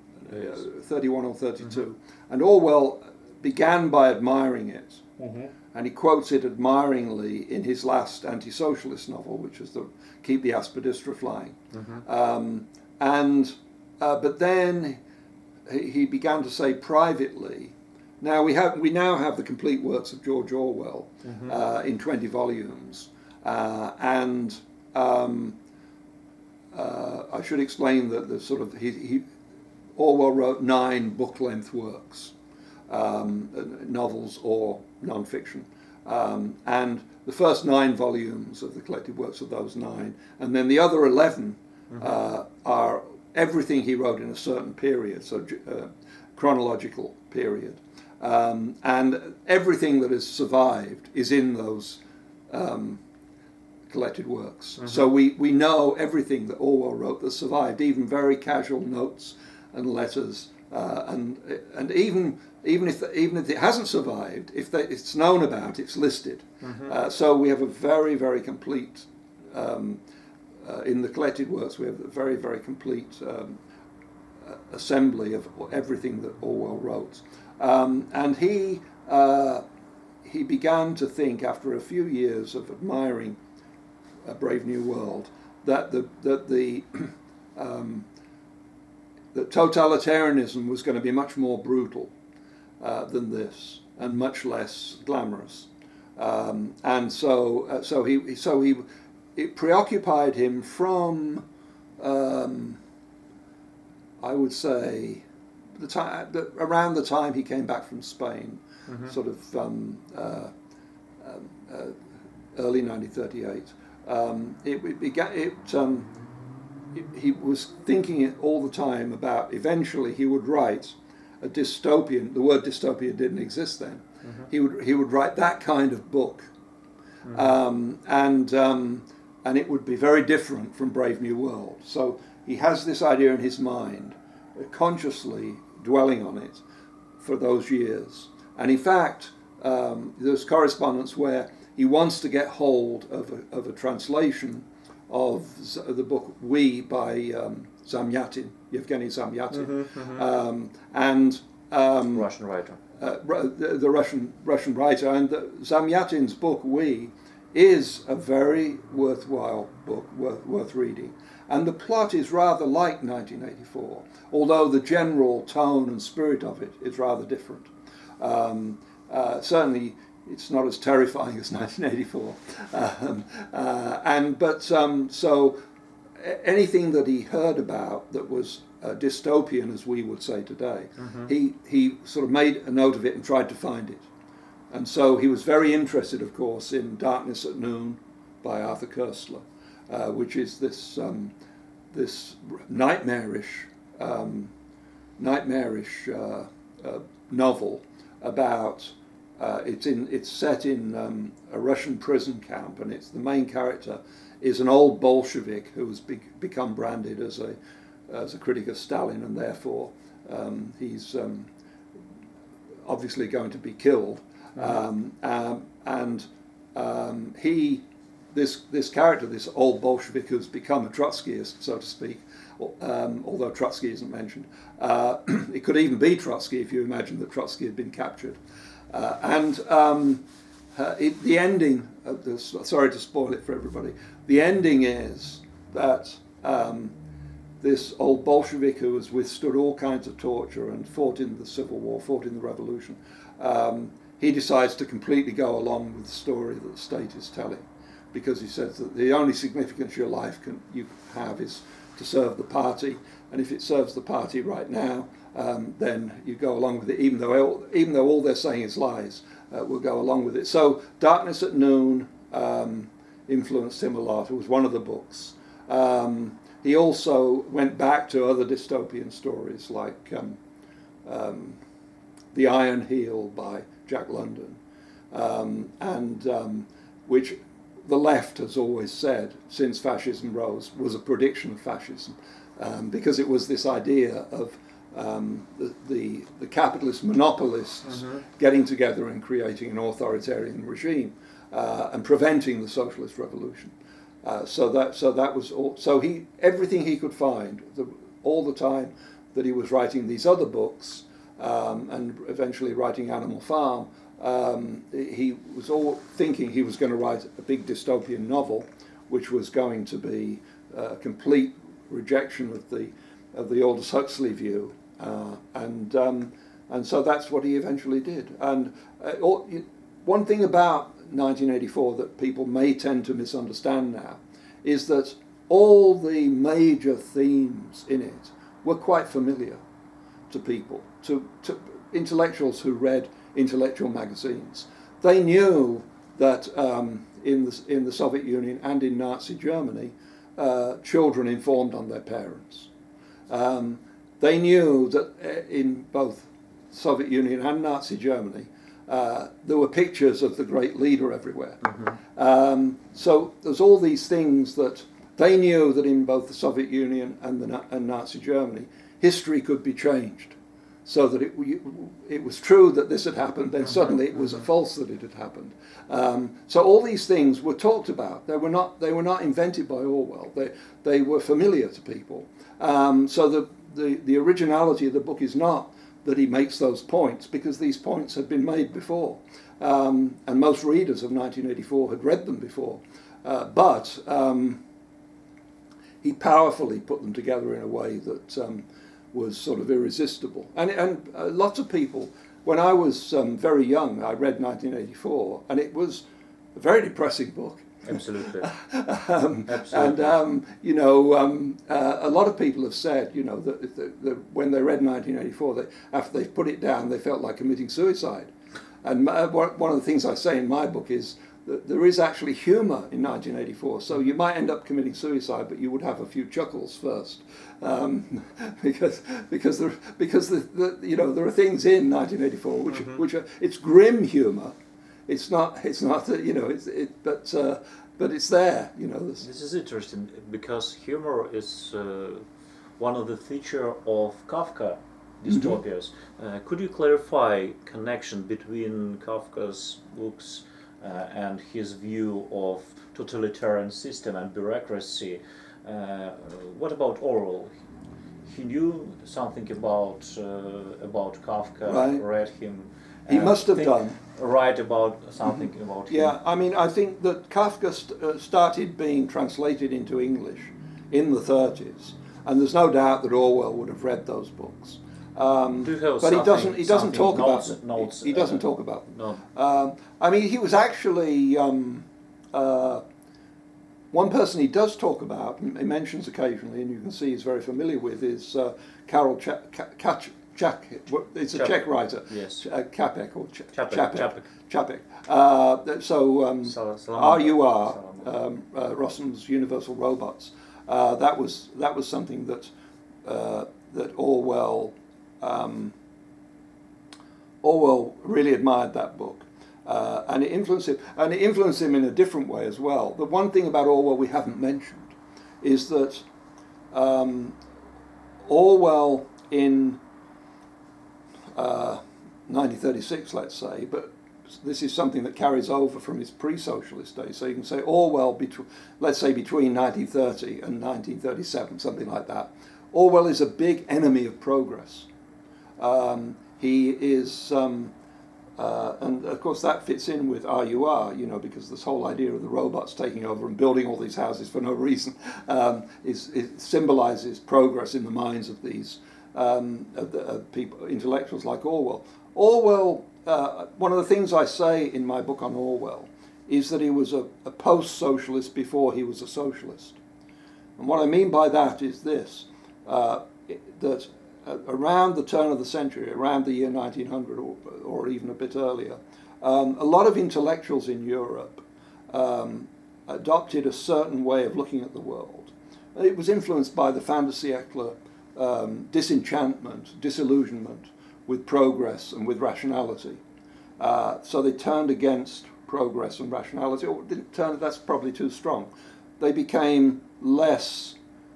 31 or 32, and Orwell began by admiring it, and he quotes it admiringly in his last anti-socialist novel, which is Keep the Aspidistra Flying. But then he began to say privately. Now we now have the complete works of George Orwell in 20 volumes, and I should explain that the sort of Orwell wrote 9 book-length works, novels or non-fiction, and the first 9 volumes of the collected works of those 9, and then the other 11 are everything he wrote in a certain period, so chronological period. And everything that has survived is in those collected works. So we know everything that Orwell wrote that survived, even very casual notes and letters, and even if it hasn't survived, if it's known about, it's listed. So we have a very, very complete in the collected works. We have a very, very complete assembly of everything that Orwell wrote. And he began to think, after a few years of admiring A Brave New World, that that totalitarianism was going to be much more brutal than this, and much less glamorous, and so it preoccupied him from I would say around the time he came back from Spain, sort of early 1938. He was thinking it all the time about eventually he would write a dystopian. The word dystopia didn't exist then. He would write that kind of book, and it would be very different from Brave New World. So he has this idea in his mind, consciously dwelling on it for those years. And in fact, there's correspondence where he wants to get hold of a translation of the book We by Zamyatin, Yevgeny Zamyatin, and
Russian writer.
The Russian writer. And Zamyatin's book We is a very worthwhile book, worth reading. And the plot is rather like 1984, although the general tone and spirit of it is rather different. Certainly, it's not as terrifying as 1984. So anything that he heard about that was dystopian, as we would say today, he sort of made a note of it and tried to find it. And so he was very interested, of course, in Darkness at Noon by Arthur Koestler, which is this nightmarish novel about. It's set in a Russian prison camp, and the main character is an old Bolshevik who has become branded as a critic of Stalin, and therefore he's obviously going to be killed. This character, this old Bolshevik who's become a Trotskyist, so to speak, although Trotsky isn't mentioned. It could even be Trotsky if you imagine that Trotsky had been captured. The ending, sorry to spoil it for everybody, the ending is that this old Bolshevik who has withstood all kinds of torture and fought in the Civil War, fought in the Revolution, he decides to completely go along with the story that the state is telling, because he says that the only significance your life you have is to serve the party, and if it serves the party right now, then you go along with it, even though all they're saying is lies. We'll go along with it. So Darkness at Noon influenced him a lot. It was one of the books. He also went back to other dystopian stories like The Iron Heel by Jack London, which the left has always said, since fascism rose, was a prediction of fascism, because it was this idea of the capitalist monopolists getting together and creating an authoritarian regime and preventing the socialist revolution. So that was all. So everything he could find all the time that he was writing these other books and eventually writing Animal Farm. He was all thinking he was going to write a big dystopian novel, which was going to be a complete rejection of the Aldous Huxley view, and so that's what he eventually did. And one thing about 1984 that people may tend to misunderstand now is that all the major themes in it were quite familiar to people, to intellectuals who read intellectual magazines. They knew that in the Soviet Union and in Nazi Germany, children informed on their parents. They knew that in both Soviet Union and Nazi Germany, there were pictures of the great leader everywhere. So there's all these things that they knew, that in both the Soviet Union and Nazi Germany, history could be changed, so that it was true that this had happened, then suddenly it was false that it had happened. So all these things were talked about. They were not invented by Orwell. They were familiar to people. So the originality of the book is not that he makes those points, because these points had been made before, and most readers of 1984 had read them before. but he powerfully put them together in a way that was sort of irresistible. And lots of people, when I was very young, I read 1984, and it was a very depressing book.
Absolutely.
Absolutely. And a lot of people have said, that when they read 1984, after they put it down, they felt like committing suicide. And one of the things I say in my book is that there is actually humour in 1984. So you might end up committing suicide, but you would have a few chuckles first, because there are things in 1984 which are, it's grim humour. It's not but it's there.
This is interesting because humor is one of the features of Kafka dystopias. Could you clarify connection between Kafka's books and his view of totalitarian system and bureaucracy? What about Orwell? He knew something about Kafka.
Right.
Read him.
He must have done.
Right about something about him.
Yeah, I mean, I think that Kafka started being translated into English in the 30s, and there's no doubt that Orwell would have read those books. But he doesn't talk about them. He doesn't talk about them.
No.
I mean, he was actually one person he does talk about, and he mentions occasionally, and you can see he's very familiar with, is Karl it's a Czech writer.
Yes.
Čapek or Čapek. RUR, Rossum's Universal Robots. That was something that Orwell really admired that book, and it influenced him. And it influenced him in a different way as well. The one thing about Orwell we haven't mentioned is that Orwell in 1936, let's say, but this is something that carries over from his pre-socialist days. So you can say Orwell, let's say between 1930 and 1937, something like that. Orwell is a big enemy of progress. He is, and of course that fits in with RUR, because this whole idea of the robots taking over and building all these houses for no reason it symbolizes progress in the minds of these people, intellectuals like Orwell. Orwell, one of the things I say in my book on Orwell is that he was a post-socialist before he was a socialist. And what I mean by that is this, that around the turn of the century, around the year 1900 or even a bit earlier, a lot of intellectuals in Europe adopted a certain way of looking at the world. It was influenced by the fin de siècle disenchantment, disillusionment with progress and with rationality. So they turned against progress and rationality, or didn't turn, that's probably too strong. They became less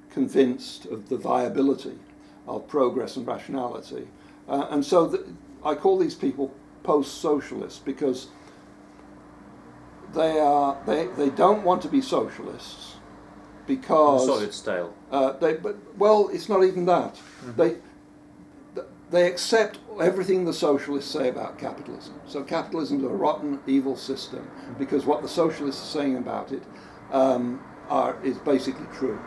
convinced of the viability of progress and rationality. And so I call these people post-socialists because they don't want to be socialists because...
Soviet style.
Well, it's not even that.
Mm-hmm.
They accept everything the socialists say about capitalism. So capitalism is a rotten, evil system because what the socialists are saying about it is basically true.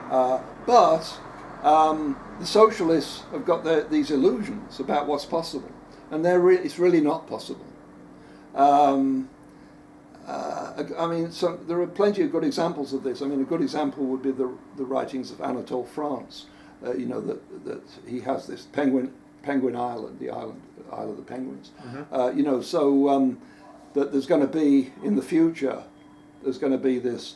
But the socialists have got these illusions about what's possible, and it's really not possible. I mean, so there are plenty of good examples of this. I mean, a good example would be the writings of Anatole France. That he has this Penguin Island, the island of the penguins. Mm-hmm. That there's going to be in the future, there's going to be this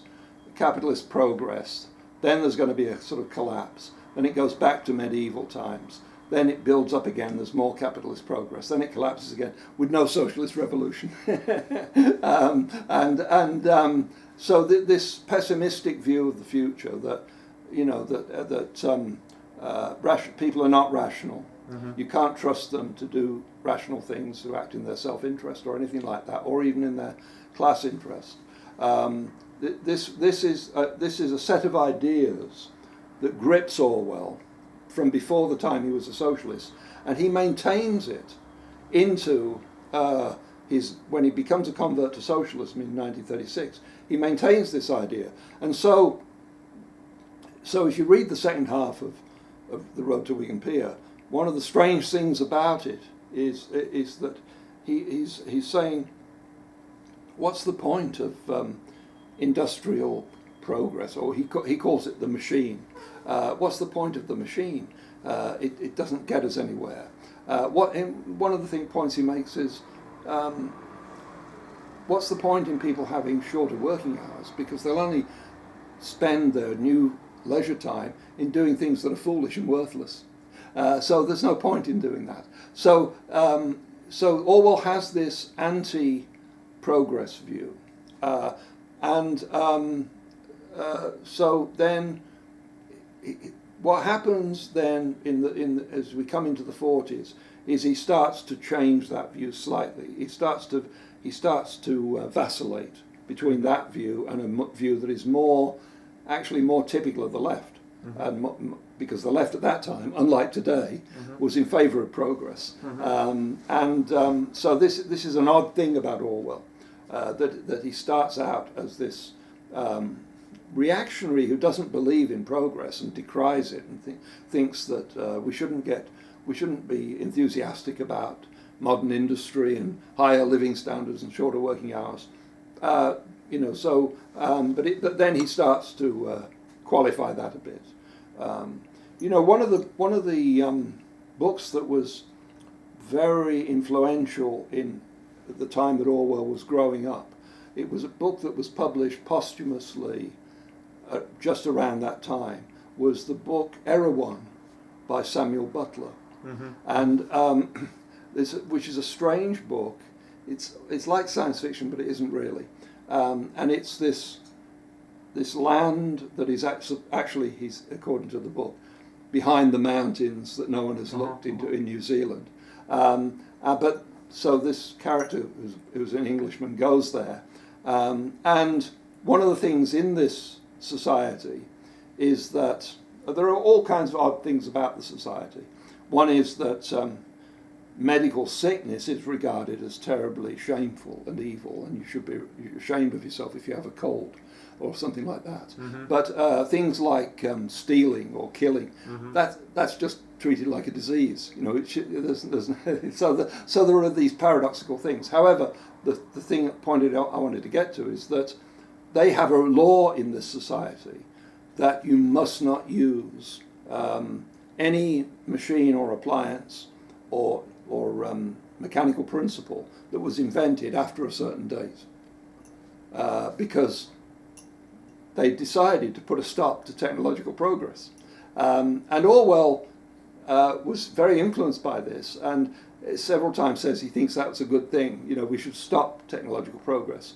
capitalist progress. Then there's going to be a sort of collapse. Then it goes back to medieval times. Then it builds up again. There's more capitalist progress. Then it collapses again with no socialist revolution. So this pessimistic view of the future that people are not rational. Mm-hmm. You can't trust them to do rational things, to act in their self-interest or anything like that, or even in their class interest. This is a set of ideas that grips Orwell from before the time he was a socialist, and he maintains it into when he becomes a convert to socialism in 1936, he maintains this idea. And so if you read the second half of The Road to Wigan Pier, one of the strange things about it is that he's saying, what's the point of industrial progress? Or he calls it the machine. What's the point of the machine? It doesn't get us anywhere. One of the points he makes is, what's the point in people having shorter working hours? Because they'll only spend their new leisure time in doing things that are foolish and worthless. So there's no point in doing that. So Orwell has this anti-progress view, so then what happens then as we come into the 40s is he starts to change that view slightly. He starts to vacillate between that view and a view that is actually more typical of the left. And because the left at that time, unlike today, was in favour of progress. So this is an odd thing about Orwell, that he starts out as this reactionary who doesn't believe in progress and decries it, and thinks that we shouldn't be enthusiastic about modern industry and higher living standards and shorter working hours. But then he starts to qualify that a bit. One of the books that was very influential at the time that Orwell was growing up, it was a book that was published posthumously just around that time, was the book Erewhon by Samuel Butler. And which is a strange book. It's like science fiction, but it isn't really. And it's this land that is actually, he's, according to the book, behind the mountains that no one has looked into in New Zealand. But so this character, who's an Englishman, goes there. And one of the things in this society is that there are all kinds of odd things about the society. One is that medical sickness is regarded as terribly shameful and evil, and you should be ashamed of yourself if you have a cold or something like that. But things like stealing or killing, that's just treated like a disease. So there are these paradoxical things. However, the thing I wanted to get to is that they have a law in this society that you must not use any machine or appliance or mechanical principle that was invented after a certain date, because they decided to put a stop to technological progress. And Orwell was very influenced by this, and several times says he thinks that's a good thing. We should stop technological progress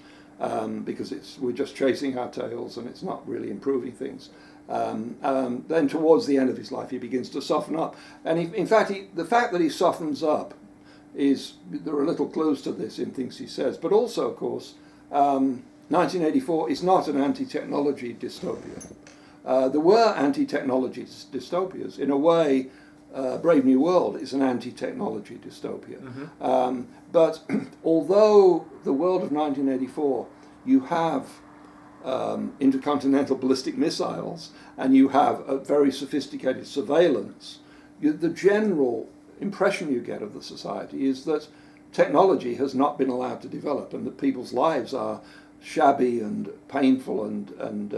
because we're just chasing our tails and it's not really improving things. Then towards the end of his life, he begins to soften up. And in fact, the fact that he softens up there are little clues to this in things he says. But also, of course, 1984 is not an anti-technology dystopia. There were anti-technology dystopias. In a way, Brave New World is an anti-technology dystopia. But although the world of 1984, you have intercontinental ballistic missiles, and you have a very sophisticated surveillance, the general impression you get of the society is that technology has not been allowed to develop, and that people's lives are shabby and painful and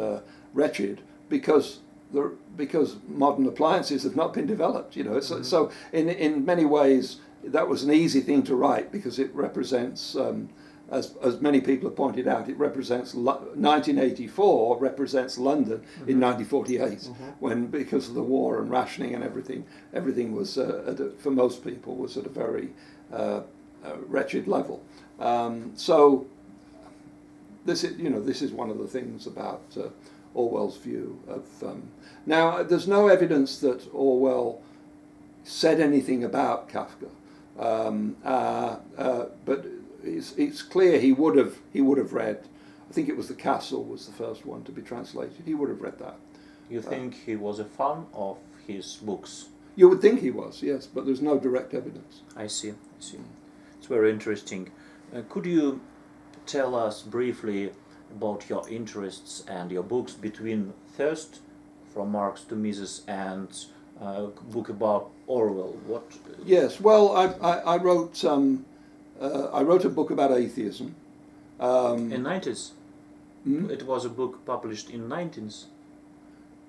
wretched because modern appliances have not been developed. So in many ways that was an easy thing to write, because it represents, as many people have pointed out, it represents 1984 represents London in 1948, when, because of the war and rationing and everything was for most people was at a very wretched level. So this is one of the things about Orwell's view of. Now, there's no evidence that Orwell said anything about Kafka, but it's clear he would have read. I think it was The Castle was the first one to be translated. He would have read that.
You think he was a fan of his books?
You would think he was, yes, but there's no direct evidence.
I see. It's very interesting. Could you tell us briefly about your interests and your books between Thirst, From Marx to Mises, and a book about Orwell? What?
Yes, well, I wrote a book about atheism.
In 90s? It was a book published in 19s?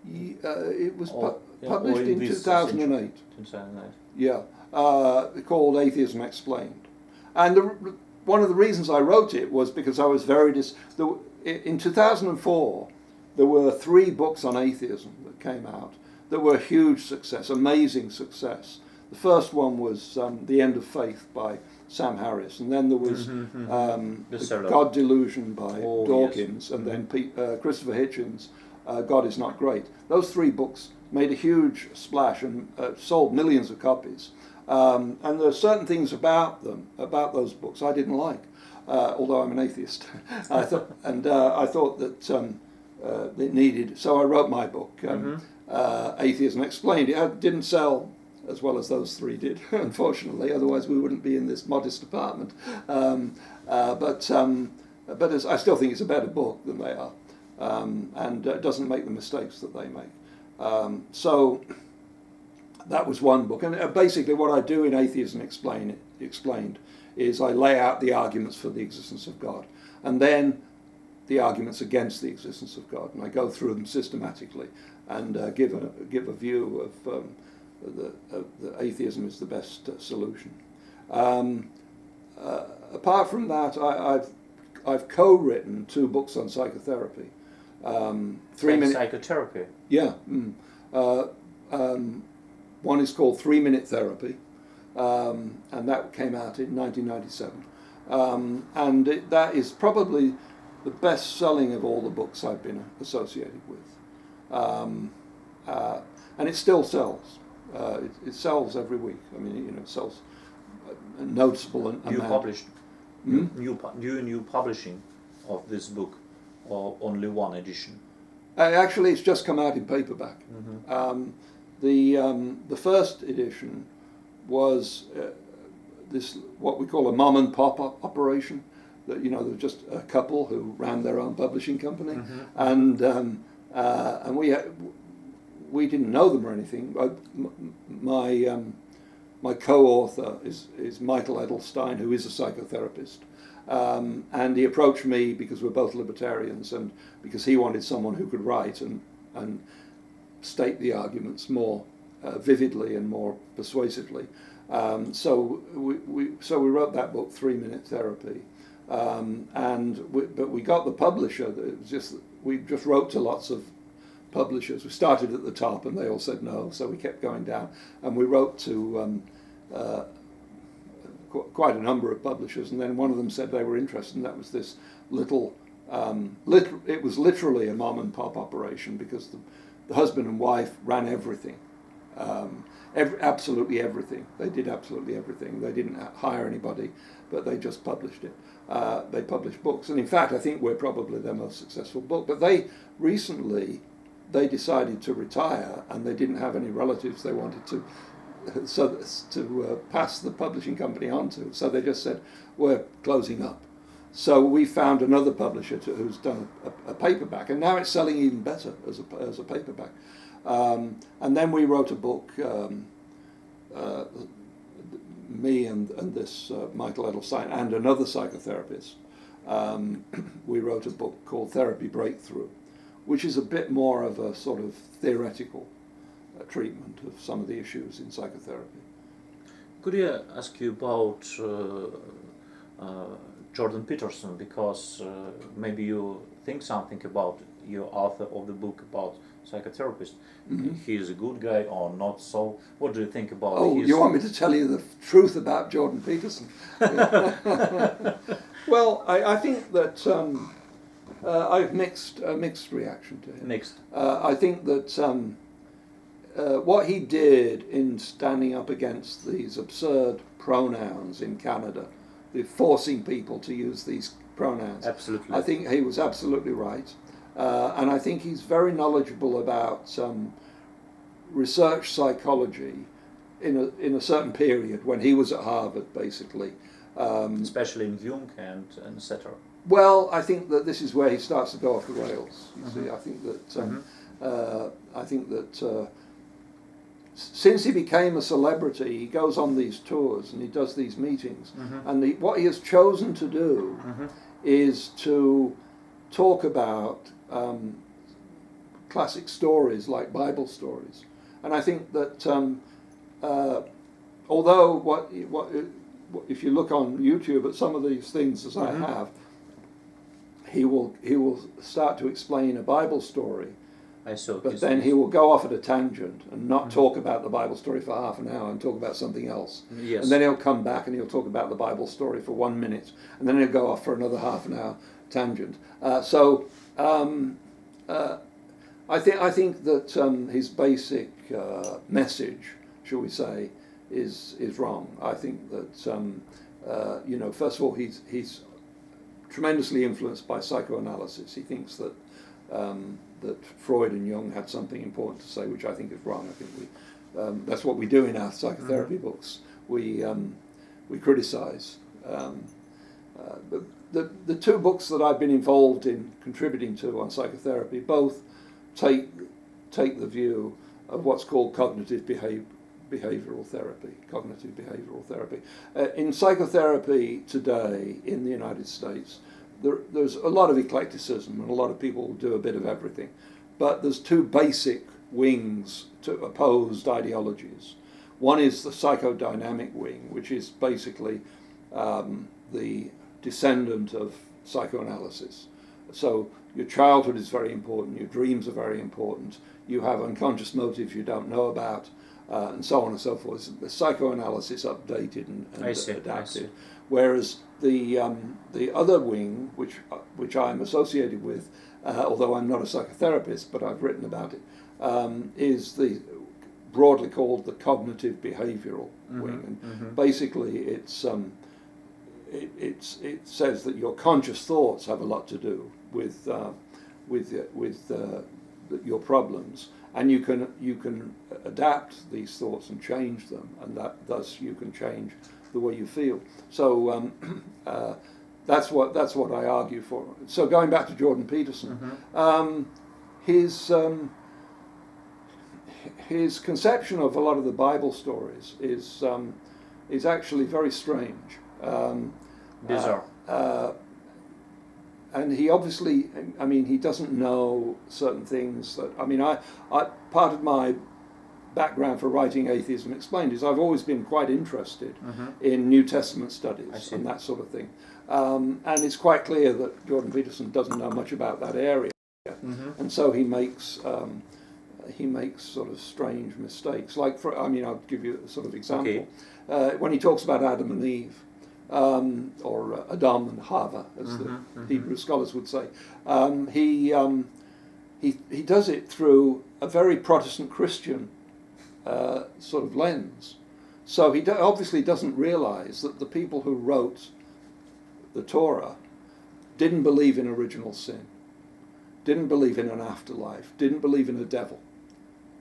It was published in 2008.
2008.
Yeah, called Atheism Explained. And one of the reasons I wrote it was because I was very in 2004, there were 3 books on atheism that came out that were a huge success, amazing success. The first one was The End of Faith by Sam Harris, and then there was The God Delusion by Dawkins, and then Christopher Hitchens' God is Not Great. Those 3 books made a huge splash and sold millions of copies. And there are certain things about those books I didn't like, although I'm an atheist. I thought that it needed. So I wrote my book, Atheism Explained. It didn't sell as well as those 3 did, unfortunately. Otherwise, we wouldn't be in this modest apartment. But I still think it's a better book than they are, and doesn't make the mistakes that they make. So that was one book, and basically what I do in Atheism Explained is I lay out the arguments for the existence of God, and then the arguments against the existence of God, and I go through them systematically and give a view of that atheism is the best solution. Apart from that, I've co-written 2 books on psychotherapy.
3 Minute Psychotherapy.
Yeah. One is called 3 Minute Therapy, and that came out in 1997. And that is probably the best-selling of all the books I've been associated with. And it still sells. It sells every week. I mean, it sells a noticeable amount.
You published new publishing of this book, or only one edition?
Actually, it's just come out in paperback. The first edition was this what we call a mom and pop operation. That there was just a couple who ran their own publishing company, and we didn't know them or anything. My co-author is Michael Edelstein, who is a psychotherapist, and he approached me because we're both libertarians, and because he wanted someone who could write and state the arguments more vividly and more persuasively. So we wrote that book, 3 Minute Therapy, but we got the publisher. We just wrote to lots of publishers. We started at the top and they all said no, so we kept going down, and we wrote to quite a number of publishers, and then one of them said they were interested, and that was this little it was literally a mom and pop operation, because the husband and wife ran everything, absolutely everything. They did absolutely everything. They didn't hire anybody, but they just published it. They published books, and in fact I think we're probably their most successful book. But they decided to retire, and they didn't have any relatives they wanted to pass the publishing company on to. So they just said, we're closing up. So we found another publisher who's done a paperback, and now it's selling even better as a paperback. And then we wrote a book, me and this Michael Edelstein and another psychotherapist. We wrote a book called Therapy Breakthrough, which is a bit more of a sort of theoretical treatment of some of the issues in psychotherapy.
Could I ask you about Jordan Peterson, because maybe you think something about your author of the book about psychotherapist. He is a good guy or not so? What do you think about his...
you want me to tell you the truth about Jordan Peterson? Well, I think that I've a mixed reaction to him.
Mixed.
I think that what he did in standing up against these absurd pronouns in Canada, forcing people to use these pronouns.
Absolutely.
I think he was absolutely right. And I think he's very knowledgeable about research psychology in a certain period when he was at Harvard, basically,
Especially in Jung and etc.
Well, I think that this is where he starts to go off the rails. You see, I think that since he became a celebrity, he goes on these tours and he does these meetings, and what he has chosen to do is to talk about classic stories like Bible stories, and I think that although if you look on YouTube at some of these things, as I have, he will start to explain a Bible story, but then he will go off at a tangent and not talk about the Bible story for half an hour and talk about something else.
Yes.
And then he'll come back and he'll talk about the Bible story for 1 minute, and then he'll go off for another half an hour tangent. I think that his basic message, shall we say, is wrong. I think that first of all, he's tremendously influenced by psychoanalysis. He thinks that that Freud and Jung had something important to say, which I think is wrong. I think that's what we do in our psychotherapy books. We criticise. The two books that I've been involved in contributing to on psychotherapy both take the view of what's called cognitive behavioural therapy. In psychotherapy today in the United States, there's a lot of eclecticism and a lot of people do a bit of everything, but there's two basic wings to opposed ideologies. One is the psychodynamic wing, which is basically the descendant of psychoanalysis. So your childhood is very important, your dreams are very important, you have unconscious motives you don't know about, and so on and so forth. The psychoanalysis updated and adapted. Whereas the other wing, which I'm associated with, although I'm not a psychotherapist, but I've written about it, is the broadly called the cognitive behavioural wing. And basically, it says that your conscious thoughts have a lot to do with your problems, and you can adapt these thoughts and change them, and thus you can change the way you feel. So that's what I argue for. So going back to Jordan Peterson, his conception of a lot of the Bible stories is actually very strange.
Bizarre.
And he obviously, he doesn't know certain things that, part of my background for writing Atheism Explained is I've always been quite interested in New Testament studies and that sort of thing. And it's quite clear that Jordan Peterson doesn't know much about that area. And so he makes sort of strange mistakes. Like, I'll give you a sort of example. When he talks about Adam and Eve, or Adam and Hava, as the Hebrew scholars would say, he does it through a very Protestant Christian sort of lens. So he obviously doesn't realize that the people who wrote the Torah didn't believe in original sin, didn't believe in an afterlife, didn't believe in a devil.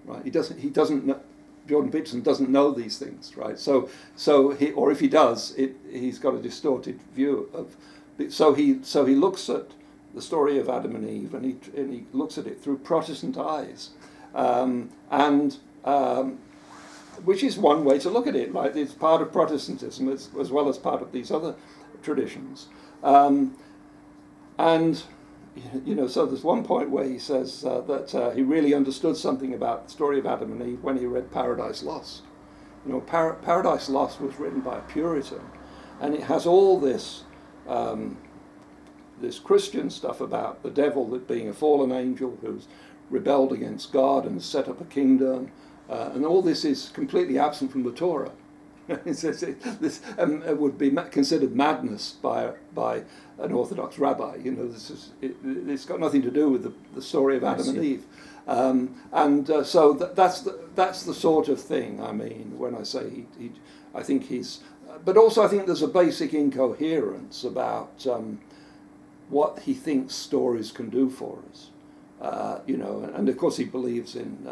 Right? He doesn't know. Jordan Peterson doesn't know these things, right? So if he does, he's got a distorted view of. So he looks at the story of Adam and Eve, and he looks at it through Protestant eyes, which is one way to look at it. Right? It's part of Protestantism as well as part of these other traditions, So there's one point where he says that he really understood something about the story of Adam and Eve when he read Paradise Lost. Paradise Lost was written by a Puritan, and it has all this this Christian stuff about the devil that being a fallen angel who's rebelled against God and set up a kingdom, and all this is completely absent from the Torah. This would be considered madness by an Orthodox rabbi. It's got nothing to do with the story of Adam and Eve, so that's the sort of thing I mean when I say I think he's. But also I think there's a basic incoherence about what he thinks stories can do for us, and of course he believes in.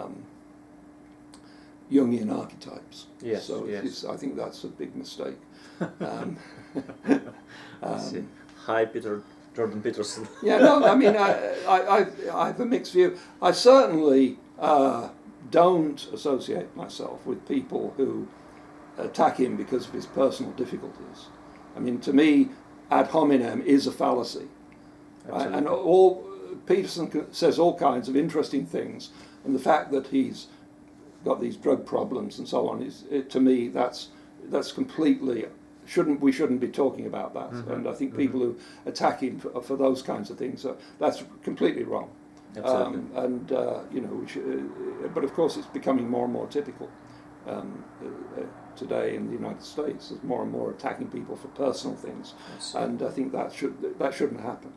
Jungian archetypes.
Yes,
So
yes.
I think that's a big mistake.
Hi, Jordan Peterson.
Yeah, no, I mean, I have a mixed view. I certainly don't associate myself with people who attack him because of his personal difficulties. I mean, to me, ad hominem is a fallacy. Right? And Peterson says all kinds of interesting things, and the fact that he's got these drug problems and so on to me, that's completely we shouldn't be talking about that. Mm-hmm. And I think people who attack him for those kinds of things, that's completely wrong. Absolutely. But of course, it's becoming more and more typical today in the United States. There's more and more attacking people for personal things, and I think that shouldn't happen.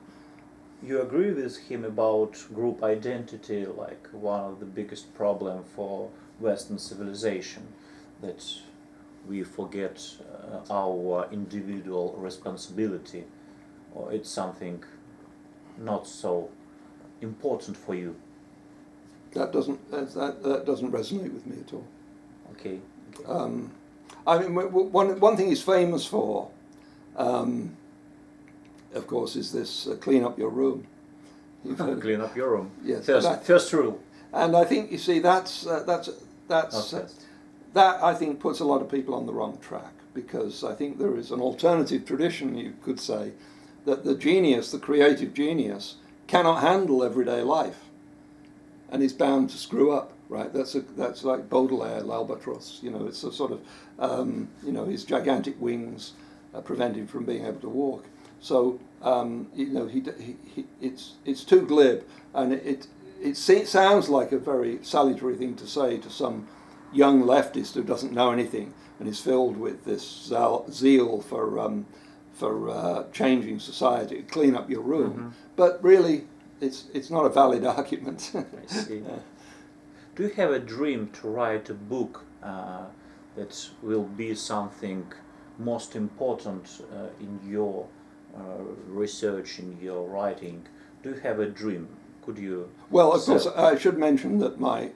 You agree with him about group identity, like one of the biggest problems for Western civilization, that we forget our individual responsibility, or it's something not so important for you?
That doesn't resonate with me at all.
Okay.
I mean, one thing he's famous for, of course, is this clean up your room.
Clean up your room.
Yes.
First rule.
And I think, you see, that I think puts a lot of people on the wrong track, because I think there is an alternative tradition, you could say, that the genius, the creative genius, cannot handle everyday life, and is bound to screw up. Right? That's like Baudelaire, l'Albatros. It's a sort of his gigantic wings prevent him from being able to walk. So it's too glib, and it sounds like a very salutary thing to say to some young leftist who doesn't know anything and is filled with this zeal for changing society, clean up your room. Mm-hmm. But really, it's not a valid argument.
I see. Do you have a dream to write a book that will be something most important in your research, in your writing? Do you have a dream? Could you?
Well, of course, I should mention that my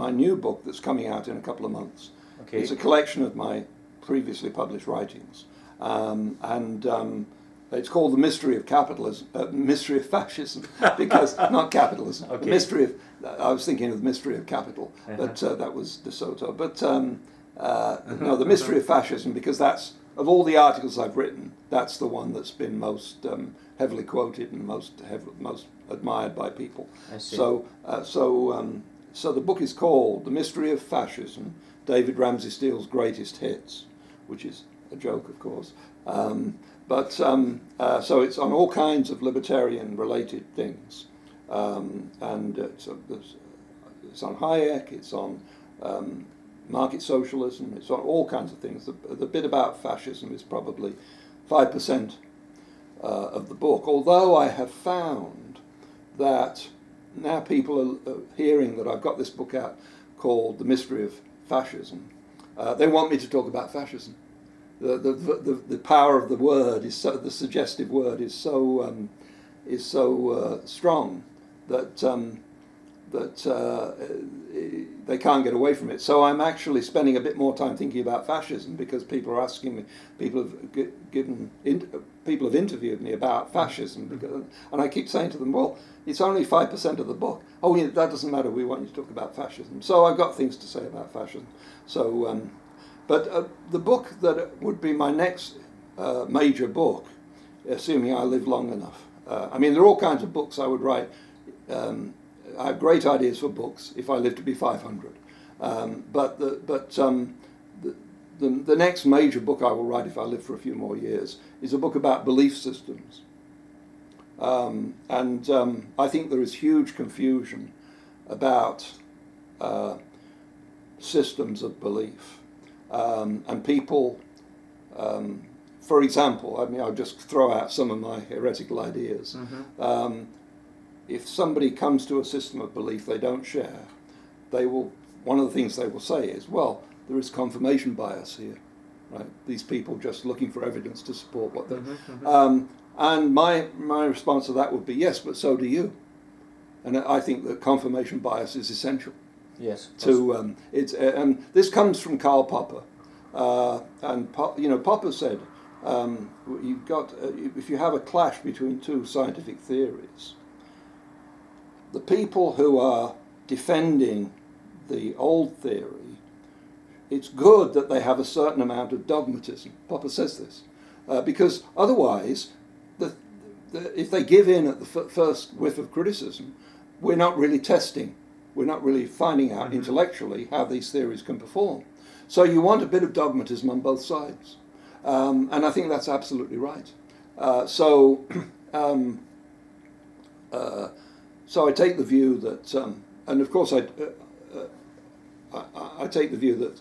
new book that's coming out in a couple of months is a collection of my previously published writings, and it's called The Mystery of Capitalism, Mystery of Fascism, because not capitalism. Okay. The mystery of. I was thinking of The Mystery of Capital, but that was De Soto. But no, The Mystery of Fascism, because that's, of all the articles I've written, that's the one that's been most heavily quoted and most admired by people.
I see.
So the book is called The Mystery of Fascism, David Ramsay Steele's Greatest Hits, which is a joke, of course. So it's on all kinds of libertarian-related things. And it's on Hayek, it's on market socialism, it's on all kinds of things. The bit about fascism is probably 5% of the book, although I have found that now people are hearing that I've got this book out called The Mystery of Fascism. They want me to talk about fascism. The power of the word is so, the suggestive word is so strong that they can't get away from it. So I'm actually spending a bit more time thinking about fascism, because people are asking me, people have interviewed me about fascism, and I keep saying to them, well, it's only 5% of the book. Oh, yeah, that doesn't matter. We want you to talk about fascism. So I've got things to say about fascism. So, but the book that would be my next major book, assuming I live long enough. I mean, there are all kinds of books I would write. I have great ideas for books if I live to be 500. But the next major book I will write if I live for a few more years is a book about belief systems. I think there is huge confusion about systems of belief. And people, for example, I mean, I'll just throw out some of my heretical ideas. Mm-hmm. If somebody comes to a system of belief they don't share, one of the things they will say is, well, there is confirmation bias here, right? These people just looking for evidence to support what they're... Mm-hmm, mm-hmm. And my response to that would be, yes, but so do you. And I think that confirmation bias is essential.
Yes.
This comes from Karl Popper, Popper said if you have a clash between two scientific theories, the people who are defending the old theory, it's good that they have a certain amount of dogmatism. Popper says this because otherwise, if they give in at the first whiff of criticism, we're not really testing. We're not really finding out intellectually how these theories can perform. So you want a bit of dogmatism on both sides. And I think that's absolutely right. So I take the view that, and of course I take the view that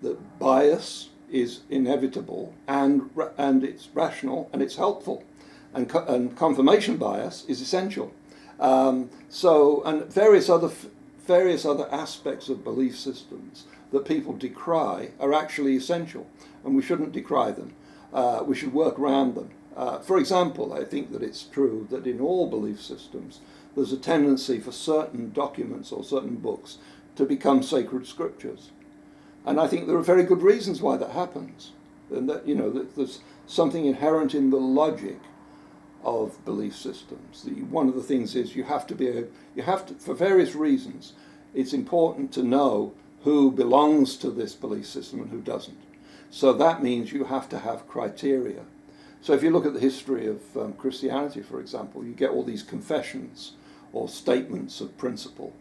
that bias is inevitable and it's rational and it's helpful, and confirmation bias is essential. And various other aspects of belief systems that people decry are actually essential, and we shouldn't decry them. We should work around them. For example, I think that it's true that in all belief systems there's a tendency for certain documents or certain books to become sacred scriptures. And I think there are very good reasons why that happens. And that, that there's something inherent in the logic of belief systems. One of the things is you have to, for various reasons, it's important to know who belongs to this belief system and who doesn't. So that means you have to have criteria. So if you look at the history of Christianity, for example, you get all these confessions or statements of principle.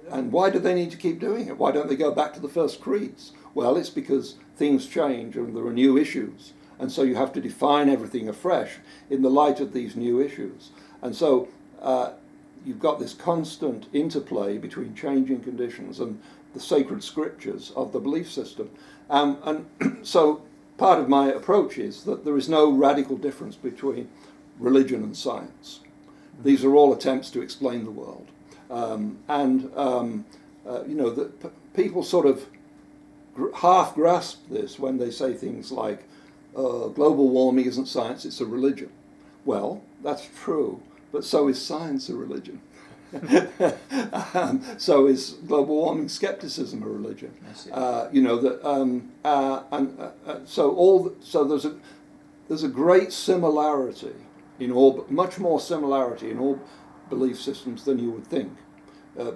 And why do they need to keep doing it? Why don't they go back to the first creeds? Well, it's because things change and there are new issues. And so you have to define everything afresh in the light of these new issues. And so you've got this constant interplay between changing conditions and the sacred scriptures of the belief system. And so part of my approach is that there is no radical difference between religion and science. These are all attempts to explain the world. People sort of half grasp this when they say things like, global warming isn't science, it's a religion. Well, that's true, but so is science a religion. So is global warming skepticism a religion. So there's a great similarity much more similarity in all belief systems than you would think.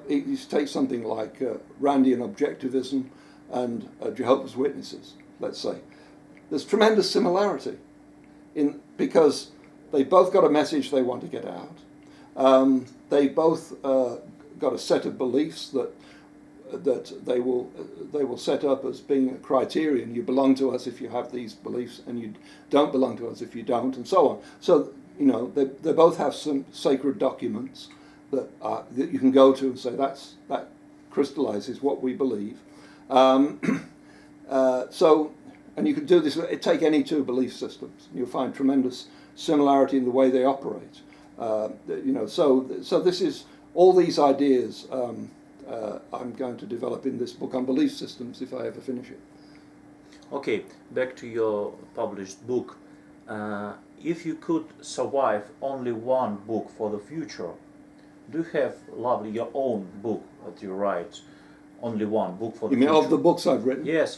You take something like Randian objectivism and Jehovah's Witnesses, let's say. There's tremendous similarity because they both got a message they want to get out. They both got a set of beliefs that they will set up as being a criterion. You belong to us if you have these beliefs, and you don't belong to us if you don't, and so on. So they both have some sacred documents that you can go to and say that crystallizes what we believe. And you can do this. Take any two belief systems, and you'll find tremendous similarity in the way they operate. So this is all these ideas. I'm going to develop in this book on belief systems if I ever finish it.
Okay, back to your published book. If you could survive only one book for the future, do you have, lovely, your own book that you write? Only one book for the future?
You mean of the books I've written?
Yes.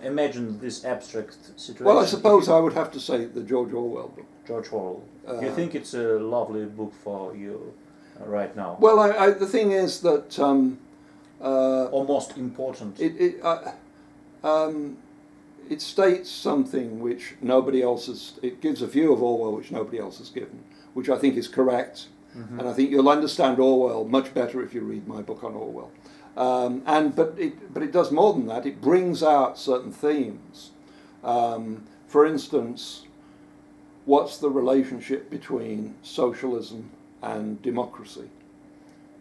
Imagine this abstract situation.
Well, I suppose I would have to say the George Orwell book.
George Orwell. Do you think it's a lovely book for you right now?
Well, the thing is that...
or most important?
It states something which nobody else has... It gives a view of Orwell which nobody else has given, which I think is correct. Mm-hmm. And I think you'll understand Orwell much better if you read my book on Orwell. But it does more than that. It brings out certain themes. For instance, what's the relationship between socialism and democracy?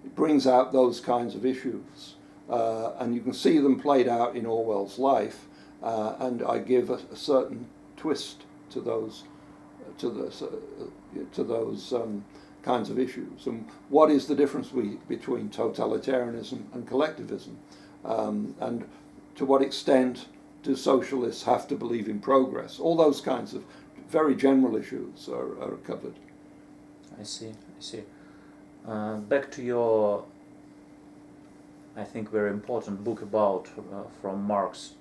It brings out those kinds of issues, and you can see them played out in Orwell's life. And I give a certain twist to those kinds of issues. And what is the difference between totalitarianism and collectivism? And to what extent do socialists have to believe in progress? All those kinds of very general issues are covered.
I see. Back to your I think, very important book about From Marx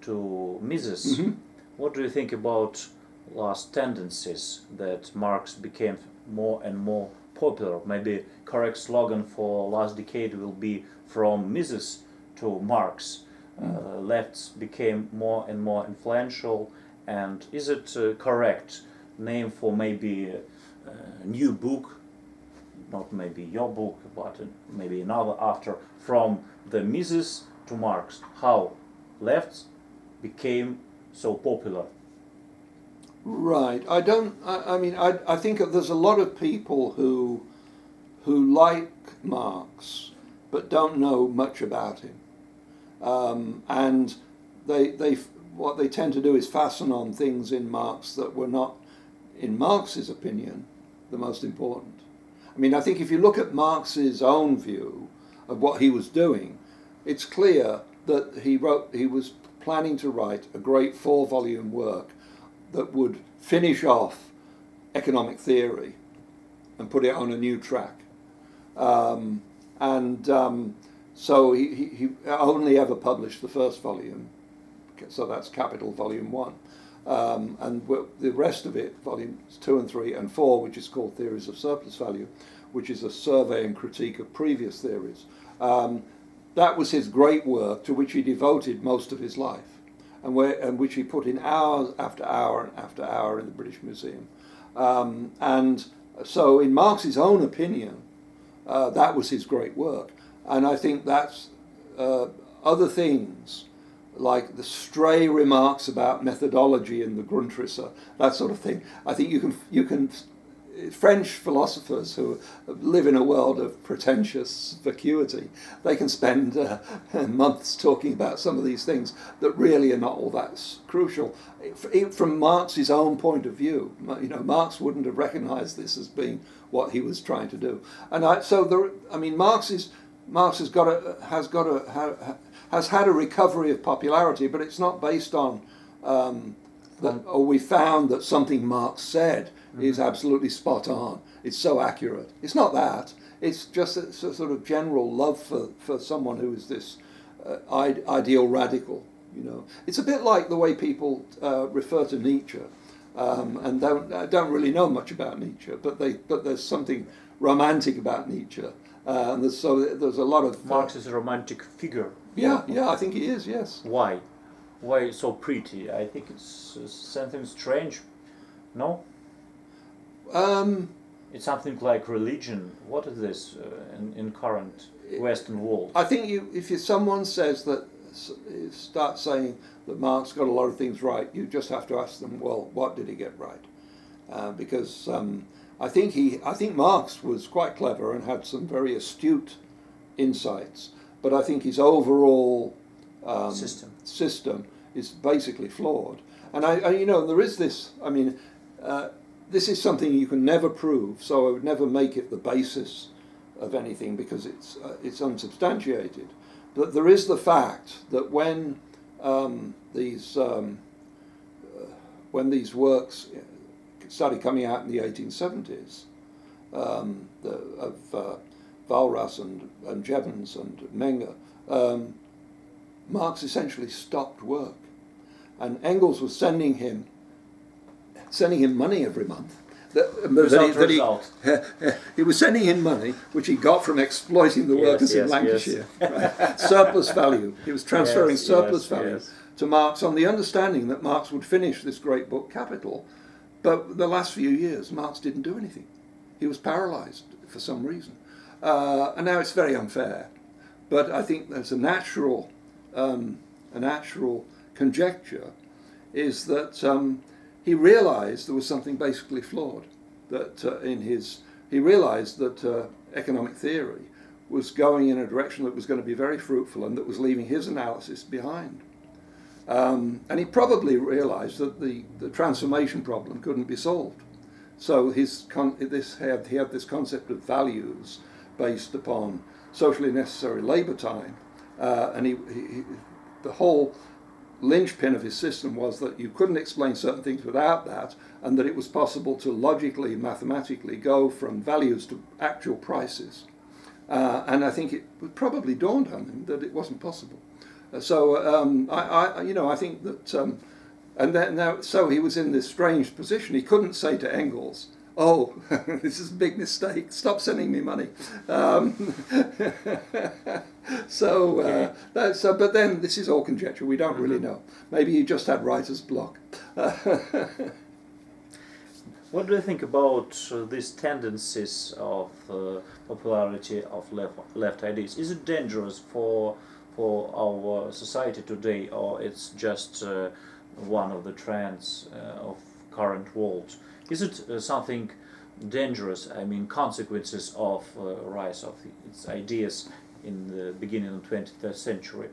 to Mises.
Mm-hmm.
What do you think about last tendencies that Marx became more and more popular? Maybe correct slogan for last decade will be from Mises to Marx. Lefts became more and more influential, and is it correct name for maybe a new book, not maybe your book, but maybe another after, From the Mises to Marx, how lefts became so popular?
Right. I think that there's a lot of people who like Marx but don't know much about him, and what they tend to do is fasten on things in Marx that were not, in Marx's opinion, the most important. I mean, I think if you look at Marx's own view of what he was doing, it's clear that he was planning to write a great 4-volume work that would finish off economic theory and put it on a new track. So he only ever published the first volume, so that's Capital Volume 1. And the rest of it, Volumes 2 and 3 and 4, which is called Theories of Surplus Value, which is a survey and critique of previous theories. That was his great work to which he devoted most of his life, and which he put in hours after hour after hour in the British Museum. And so in Marx's own opinion, that was his great work. And I think that's other things, like the stray remarks about methodology in the Grundrisse, that sort of thing. I think you can French philosophers who live in a world of pretentious vacuity, they can spend months talking about some of these things that really are not all that crucial. From Marx's own point of view, Marx wouldn't have recognized this as being what he was trying to do. And Marx has had a recovery of popularity, but it's not based on we found that something Marx said is absolutely spot on. It's so accurate. It's not that. It's just a sort of general love for someone who is this ideal radical. It's a bit like the way people refer to Nietzsche, and don't really know much about Nietzsche, but there's something romantic about Nietzsche, and there's a lot of
Marx is a romantic figure.
Yeah, I think he is. Yes.
Why? Why so pretty? I think it's something strange. No. It's something like religion. What is this in current Western world?
I think if someone says that, starts saying that Marx got a lot of things right, you just have to ask them, well, what did he get right? Because I think Marx was quite clever and had some very astute insights, but I think his overall system is basically flawed. And there is this. This is something you can never prove, so I would never make it the basis of anything because it's unsubstantiated. But there is the fact that when these works started coming out in the 1870s, of Walras and Jevons and Menger, Marx essentially stopped work, and Engels was sending him money every month. He was sending him money which he got from exploiting the workers in Lancashire.
Yes.
Right? Surplus value. He was transferring surplus value to Marx on the understanding that Marx would finish this great book, Capital. But the last few years, Marx didn't do anything. He was paralyzed for some reason. And now it's very unfair. But I think there's a natural conjecture is that he realized there was something basically flawed. That he realized that economic theory was going in a direction that was going to be very fruitful and that was leaving his analysis behind. And he probably realized that the transformation problem couldn't be solved. So he had this concept of values based upon socially necessary labour time, and the whole linchpin of his system was that you couldn't explain certain things without that, and that it was possible to logically, mathematically go from values to actual prices. And I think it probably dawned on him that it wasn't possible. I think that, so he was in this strange position. He couldn't say to Engels, "Oh, this is a big mistake. Stop sending me money." But then this is all conjecture. We don't really know. Maybe he just had writer's block.
What do you think about these tendencies of popularity of left ideas? Is it dangerous for our society today, or it's just one of the trends of current world? Is it something dangerous? I mean, consequences of rise of its ideas in the beginning of the 20th century?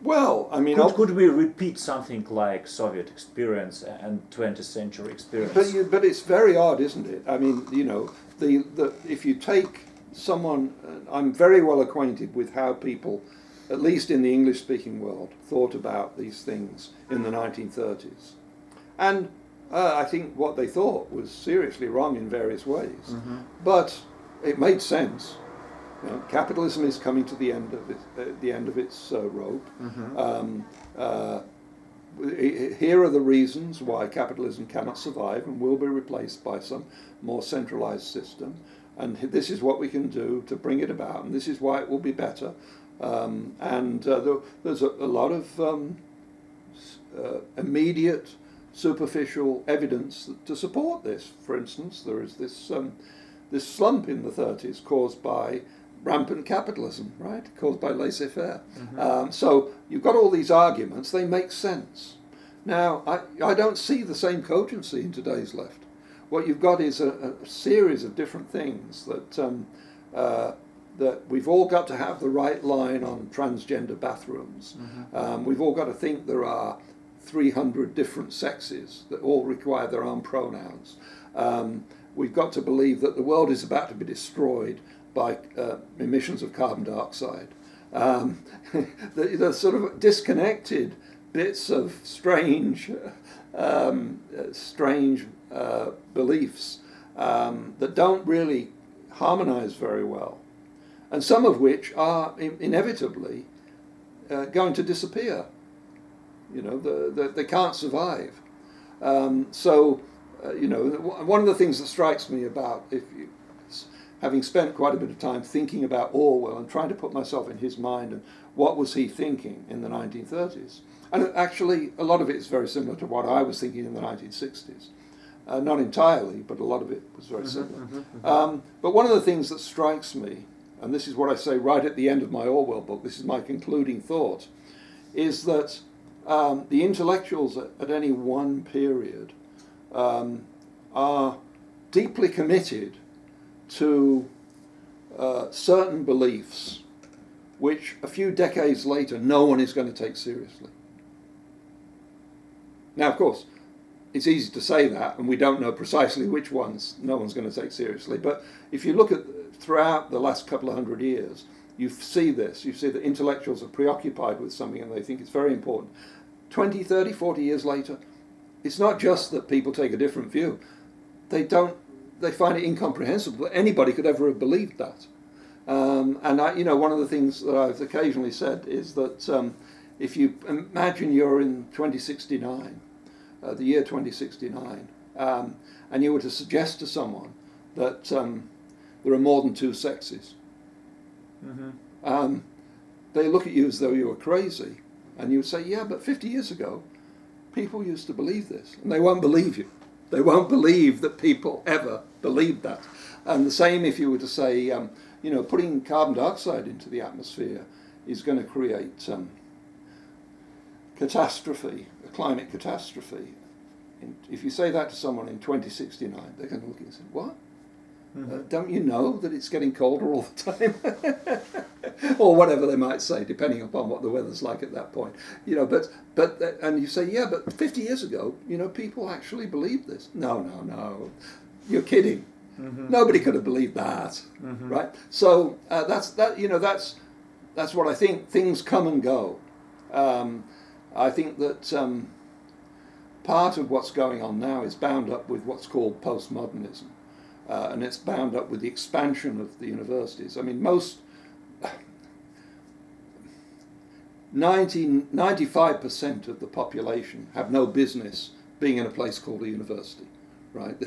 Well, I mean,
could we repeat something like Soviet experience and 20th century experience?
But it's very odd, isn't it? I mean, you know, if you take someone, I'm very well acquainted with how people, at least in the English-speaking world, thought about these things in the 1930s, and I think what they thought was seriously wrong in various ways, but it made sense. You know, capitalism is coming to the end of its rope. Here are the reasons why capitalism cannot survive and will be replaced by some more centralized system, and this is what we can do to bring it about, and this is why it will be better. There's a lot of immediate, superficial evidence to support this. For instance, there is this slump in the 30s caused by rampant capitalism, right? Caused by laissez-faire. So you've got all these arguments, they make sense. Now, I don't see the same cogency in today's left. What you've got is a series of different things that we've all got to have the right line on transgender bathrooms. We've all got to think there are 300 different sexes that all require their own pronouns. We've got to believe that the world is about to be destroyed by emissions of carbon dioxide. The sort of disconnected bits of strange beliefs that don't really harmonize very well, and some of which are inevitably going to disappear. You know, they can't survive. You know, one of the things that strikes me about having spent quite a bit of time thinking about Orwell and trying to put myself in his mind and what was he thinking in the 1930s. And actually, a lot of it is very similar to what I was thinking in the 1960s. Not entirely, but a lot of it was very similar. But one of the things that strikes me, and this is what I say right at the end of my Orwell book, this is my concluding thought, is that the intellectuals at any one period are deeply committed to certain beliefs which a few decades later no one is going to take seriously. Now, of course, it's easy to say that, and we don't know precisely which ones no one's going to take seriously, but if you look at throughout the last couple of hundred years, you see this. You see that intellectuals are preoccupied with something and they think it's very important. 20, 30, 40 years later, it's not just that people take a different view. They find it incomprehensible that anybody could ever have believed that. You know, one of the things that I've occasionally said is that if you imagine you're in 2069, the year 2069, and you were to suggest to someone that there are more than two sexes, they look at you as though you were crazy, and you would say, yeah, but 50 years ago, people used to believe this, and they won't believe you. They won't believe that people ever believed that. And the same if you were to say, you know, putting carbon dioxide into the atmosphere is going to create catastrophe, a climate catastrophe. If you say that to someone in 2069, they're going to look at you and say, what? Don't you know that it's getting colder all the time? Or whatever they might say, depending upon what the weather's like at that point. You know, and you say, yeah, but 50 years ago, you know, people actually believed this. No, you're kidding. Nobody could have believed that, right? So that's what I think. Things come and go. I think that part of what's going on now is bound up with what's called postmodernism. and it's bound up with the expansion of the universities. I mean, most 95% of the population have no business being in a place called a university, right?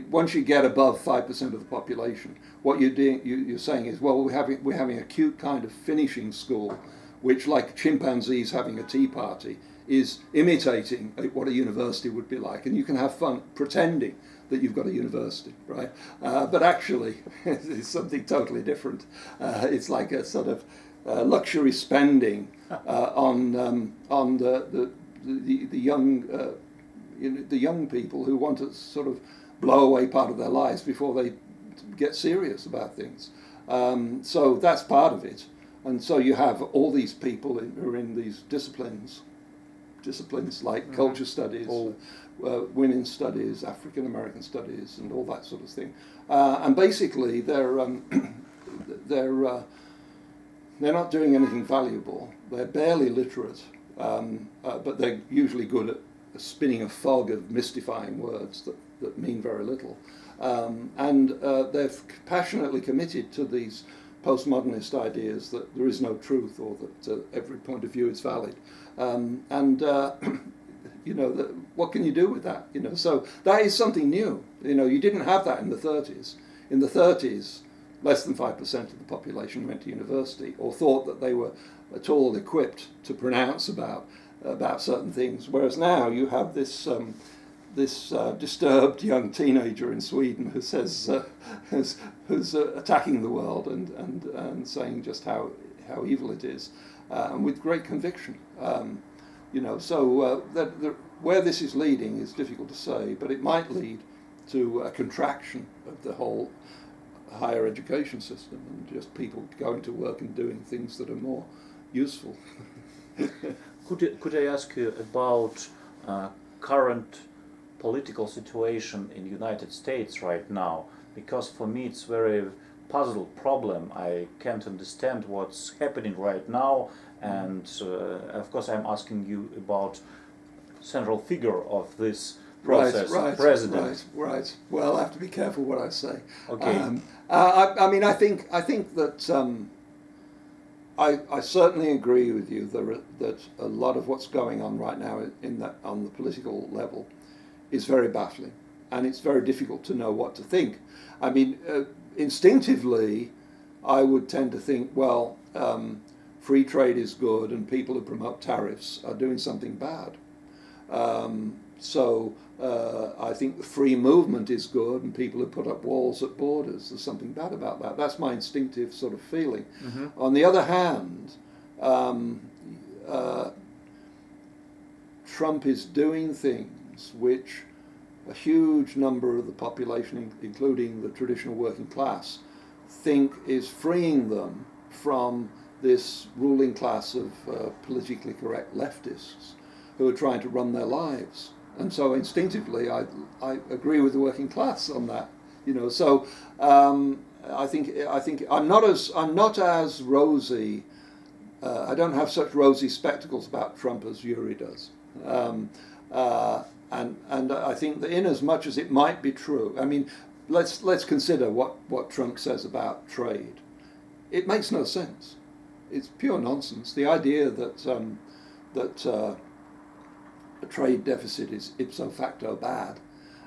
Once you get above 5% of the population, what you're doing, you're saying is, well, we're having a cute kind of finishing school, which, like chimpanzees having a tea party, is imitating what a university would be like, and you can have fun pretending that you've got a university, right? But actually, it's something totally different. It's like a sort of luxury spending on the young people who want to sort of blow away part of their lives before they get serious about things. So that's part of it. And so you have all these people who are in these disciplines like culture studies, women's studies, African American studies, and all that sort of thing. And basically, they're not doing anything valuable. They're barely literate, but they're usually good at spinning a fog of mystifying words that mean very little. And they're passionately committed to these postmodernist ideas that there is no truth, or that every point of view is valid. What can you do with that? So that is something new. You didn't have that in the 30s. In the 30s, less than 5% of the population went to university or thought that they were at all equipped to pronounce about certain things. Whereas now you have this disturbed young teenager in Sweden who says who's attacking the world and saying just how evil it is, and with great conviction. Where this is leading is difficult to say, but it might lead to a contraction of the whole higher education system and just people going to work and doing things that are more useful.
Could I ask you about current political situation in the United States right now? Because for me it's very puzzle problem. I can't understand what's happening right now, and of course I'm asking you about central figure of this process, president.
Right. Well, I have to be careful what I say.
Okay.
I think that I certainly agree with you that a lot of what's going on right now on the political level is very baffling, and it's very difficult to know what to think. I mean, instinctively, I would tend to think, well, free trade is good, and people who promote tariffs are doing something bad. I think the free movement is good, and people who put up walls at borders, there's something bad about that. That's my instinctive sort of feeling. Mm-hmm. On the other hand, Trump is doing things which a huge number of the population, including the traditional working class, think is freeing them from this ruling class of politically correct leftists who are trying to run their lives. And so instinctively, I agree with the working class on that. So I think I'm not as rosy. I don't have such rosy spectacles about Trump as Yuri does. And I think that in as much as it might be true, I mean, let's consider what Trump says about trade. It makes no sense. It's pure nonsense. The idea that a trade deficit is ipso facto bad,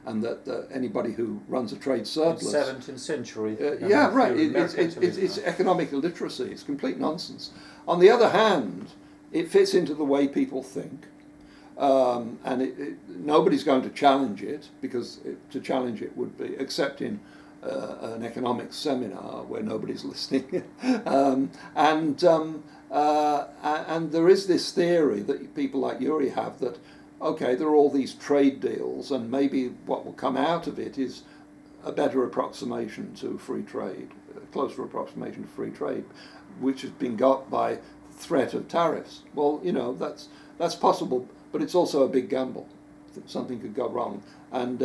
and that anybody who runs a trade surplus...
17th century.
It's economic illiteracy. It's complete nonsense. On the other hand, it fits into the way people think. And nobody's going to challenge it, because to challenge it would be, except in an economics seminar where nobody's listening. And there is this theory that people like Yuri have that, okay, there are all these trade deals, and maybe what will come out of it is a better approximation to free trade, a closer approximation to free trade, which has been got by threat of tariffs. Well, that's possible, but it's also a big gamble. Something could go wrong. And,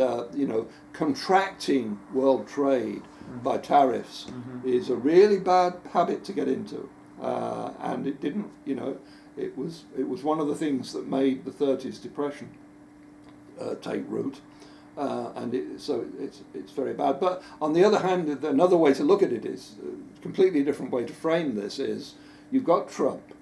contracting world trade by tariffs is a really bad habit to get into. And it didn't, it was one of the things that made the 30s depression take root. So it's very bad. But on the other hand, another way to look at it is a completely different way to frame this is you've got Trump.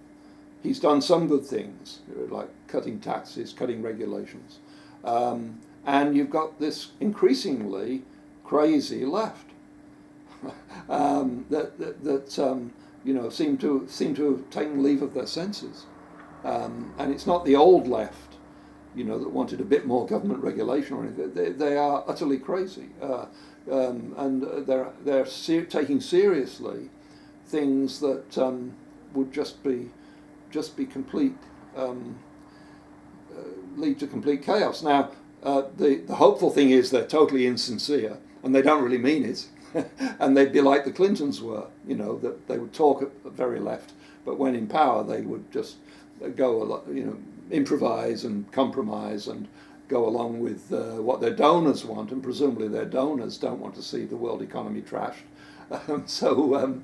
He's done some good things, like cutting taxes, cutting regulations. And you've got this increasingly crazy left that seem to have taken leave of their senses. And it's not the old left, that wanted a bit more government regulation or anything. They are utterly crazy, and they're taking seriously things that would just be complete, lead to complete chaos. Now, the hopeful thing is they're totally insincere and they don't really mean it, and they'd be like the Clintons were, that they would talk at the very left, but when in power they would just go a lot, improvise and compromise and go along with what their donors want, and presumably their donors don't want to see the world economy trashed. So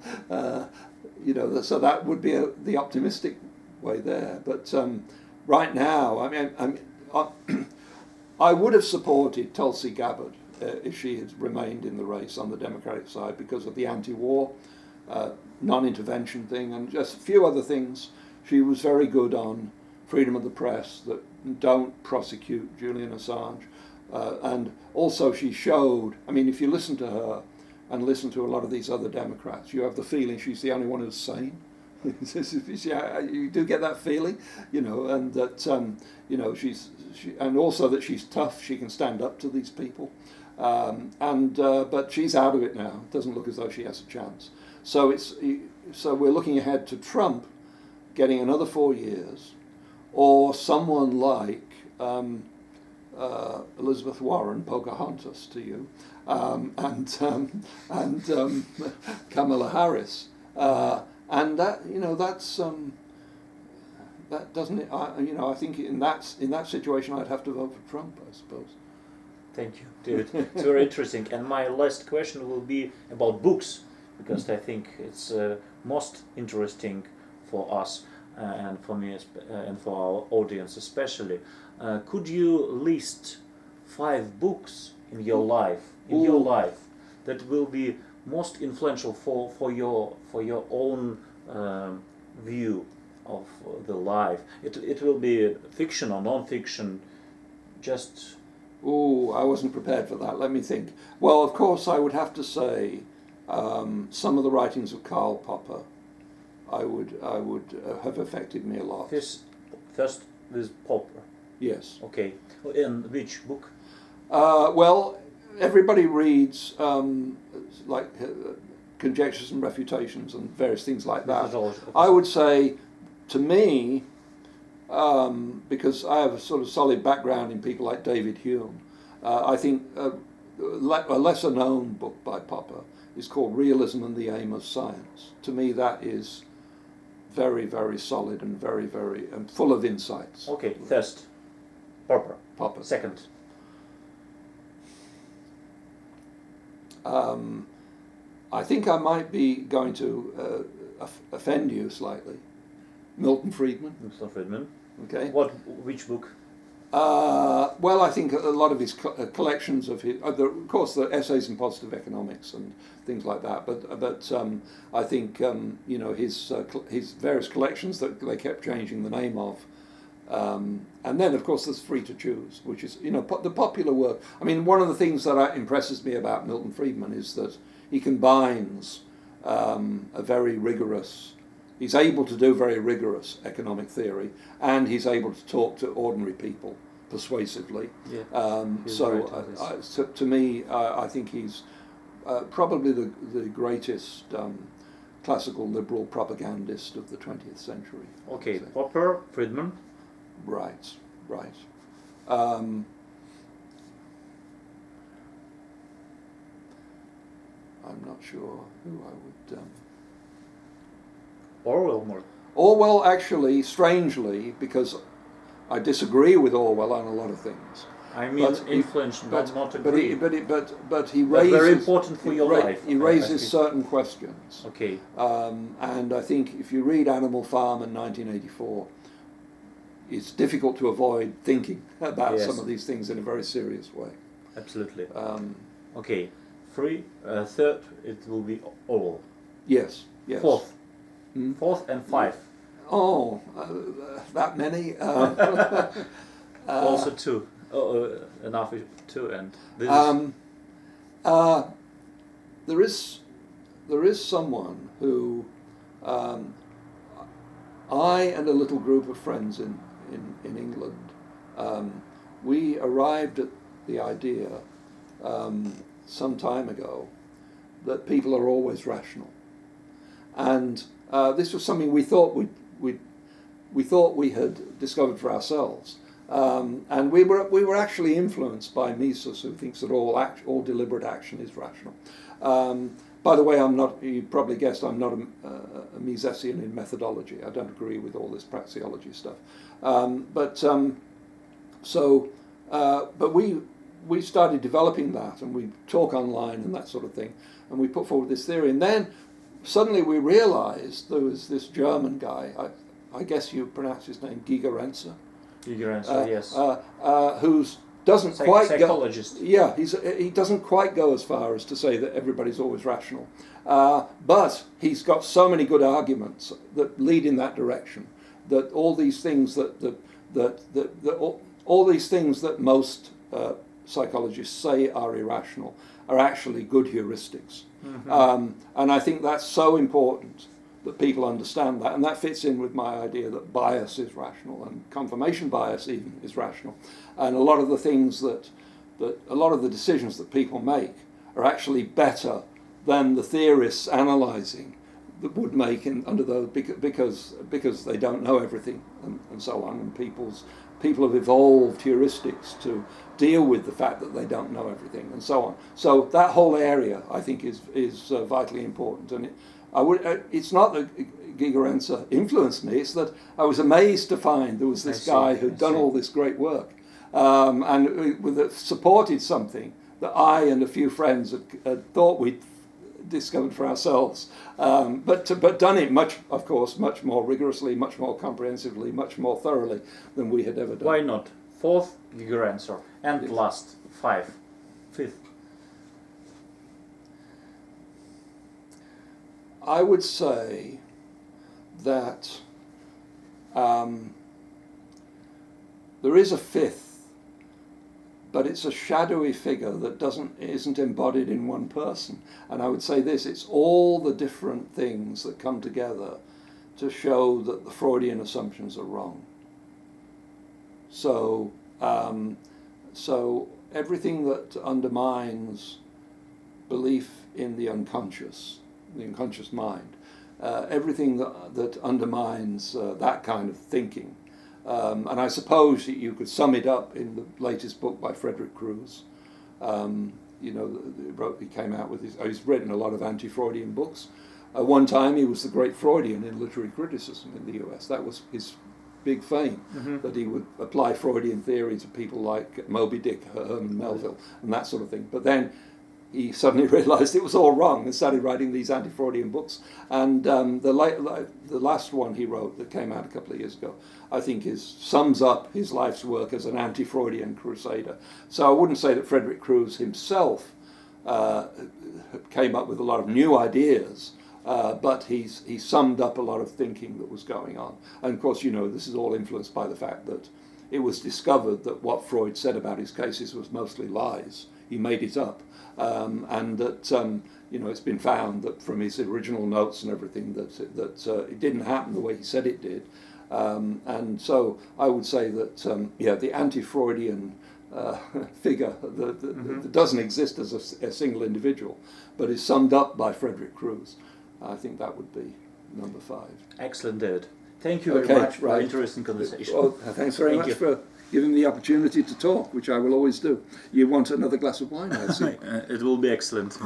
that would be the optimistic way there. But right now, I would have supported Tulsi Gabbard if she had remained in the race on the Democratic side because of the anti-war, non-intervention thing, and just a few other things. She was very good on freedom of the press, that don't prosecute Julian Assange. And also she showed, if you listen to her and listen to a lot of these other Democrats, you have the feeling she's the only one who's sane. You do get that feeling, and that, and also that she's tough, she can stand up to these people. But she's out of it now. It doesn't look as though she has a chance. So we're looking ahead to Trump getting another 4 years, or someone like Elizabeth Warren, Pocahontas to you, and Kamala Harris, and that that doesn't it? I think in that situation I'd have to vote for Trump, I suppose.
Thank you, David. It's very interesting. And my last question will be about books, because I think it's most interesting for us and for me and for our audience especially. Could you list 5 books in your life that will be most influential for your own view of the life? It will be fiction or non-fiction, just.
I wasn't prepared for that. Let me think. Well, of course, I would have to say some of the writings of Karl Popper I would have affected me a lot.
First with Popper.
Yes.
Okay. And which book?
Well, everybody reads conjectures and refutations and various things like that. I would say, to me, because I have a sort of solid background in people like David Hume, I think a lesser known book by Popper is called Realism and the Aim of Science. To me, that is very, very solid and very, very full of insights.
Okay, first, Popper. Second.
I think I might be going to offend you slightly. Milton Friedman.
Milton Friedman.
Okay.
Which book?
Well, I think a lot of his collections of his, of course, the essays in positive economics and things like that. But I think his various collections that they kept changing the name of, and then of course there's Free to Choose, which is the popular work. I mean, one of the things that impresses me about Milton Friedman is that he combines a very rigorous. He's able to do very rigorous economic theory, and he's able to talk to ordinary people persuasively.
Yeah.
So to me, I think he's probably the greatest classical liberal propagandist of the 20th century.
Okay, Popper, Friedman.
Right. I'm not sure who I would... Orwell, actually, strangely, because I disagree with Orwell on a lot of things.
I mean, influence, not agree.
But he raises...
very important for your life.
He raises certain questions.
Okay.
And I think if you read Animal Farm in 1984, it's difficult to avoid thinking about some of these things in a very serious way.
Absolutely. Okay. Third, it will be Orwell.
Yes. Yes.
Fourth. Fourth and five.
Oh, that many.
Also two. Enough is two, and this
there is someone who I and a little group of friends in England, we arrived at the idea some time ago that people are always rational, and this was something we thought we thought we had discovered for ourselves, and we were actually influenced by Mises, who thinks that all deliberate action is rational. By the way, I'm not. You probably guessed I'm not a Misesian in methodology. I don't agree with all this praxeology stuff. But we started developing that, and we talk online and that sort of thing, and we put forward this theory. And then suddenly we realised there was this German guy. I guess you pronounce his name Gigerenzer.
Gigerenzer, yes.
Who's doesn't quite
psychologist.
He doesn't quite go as far as to say that everybody's always rational, but he's got so many good arguments that lead in that direction. That all these things all these things that most psychologists say are irrational are actually good heuristics, and I think that's so important that people understand that, and that fits in with my idea that bias is rational, and confirmation bias even is rational, and a lot of the things that a lot of the decisions that people make are actually better than the theorists analysing that would make under those, because they don't know everything and so on, and people have evolved heuristics to deal with the fact that they don't know everything and so on. So that whole area I think is vitally important, and it's not that Gigerenzer influenced me, it's that I was amazed to find there was this guy who'd done all this great work, and supported something that I and a few friends had thought we'd discovered for ourselves, but done it much more rigorously, much more comprehensively, much more thoroughly than we had ever done.
Why not? Fourth, Gigerenzer, and yes. Last, fifth.
I would say that there is a fifth, but it's a shadowy figure that isn't embodied in one person. And I would say this: it's all the different things that come together to show that the Freudian assumptions are wrong. So, everything that undermines belief in the unconscious mind, everything that undermines that kind of thinking. And I suppose you could sum it up in the latest book by Frederick Crews. He came out with he's written a lot of anti-Freudian books. One time he was the great Freudian in literary criticism in the US. That was his big fame, that he would apply Freudian theory to people like Moby Dick, Herman Melville, and that sort of thing. But then he suddenly realised it was all wrong and started writing these anti-Freudian books. And the last one he wrote that came out a couple of years ago, I think sums up his life's work as an anti-Freudian crusader. So I wouldn't say that Frederick Crews himself came up with a lot of new ideas, but he summed up a lot of thinking that was going on. And of course, this is all influenced by the fact that it was discovered that what Freud said about his cases was mostly lies. He made it up. And that it's been found that from his original notes and everything that it didn't happen the way he said it did, and so I would say that the anti-Freudian figure that doesn't exist as a single individual, but is summed up by Frederick Crews. I think that would be number 5.
Excellent, David. Thank you very much for an interesting conversation.
Well, thanks very much for giving me the opportunity to talk, which I will always do. You want another glass of wine, I see.
It will be excellent.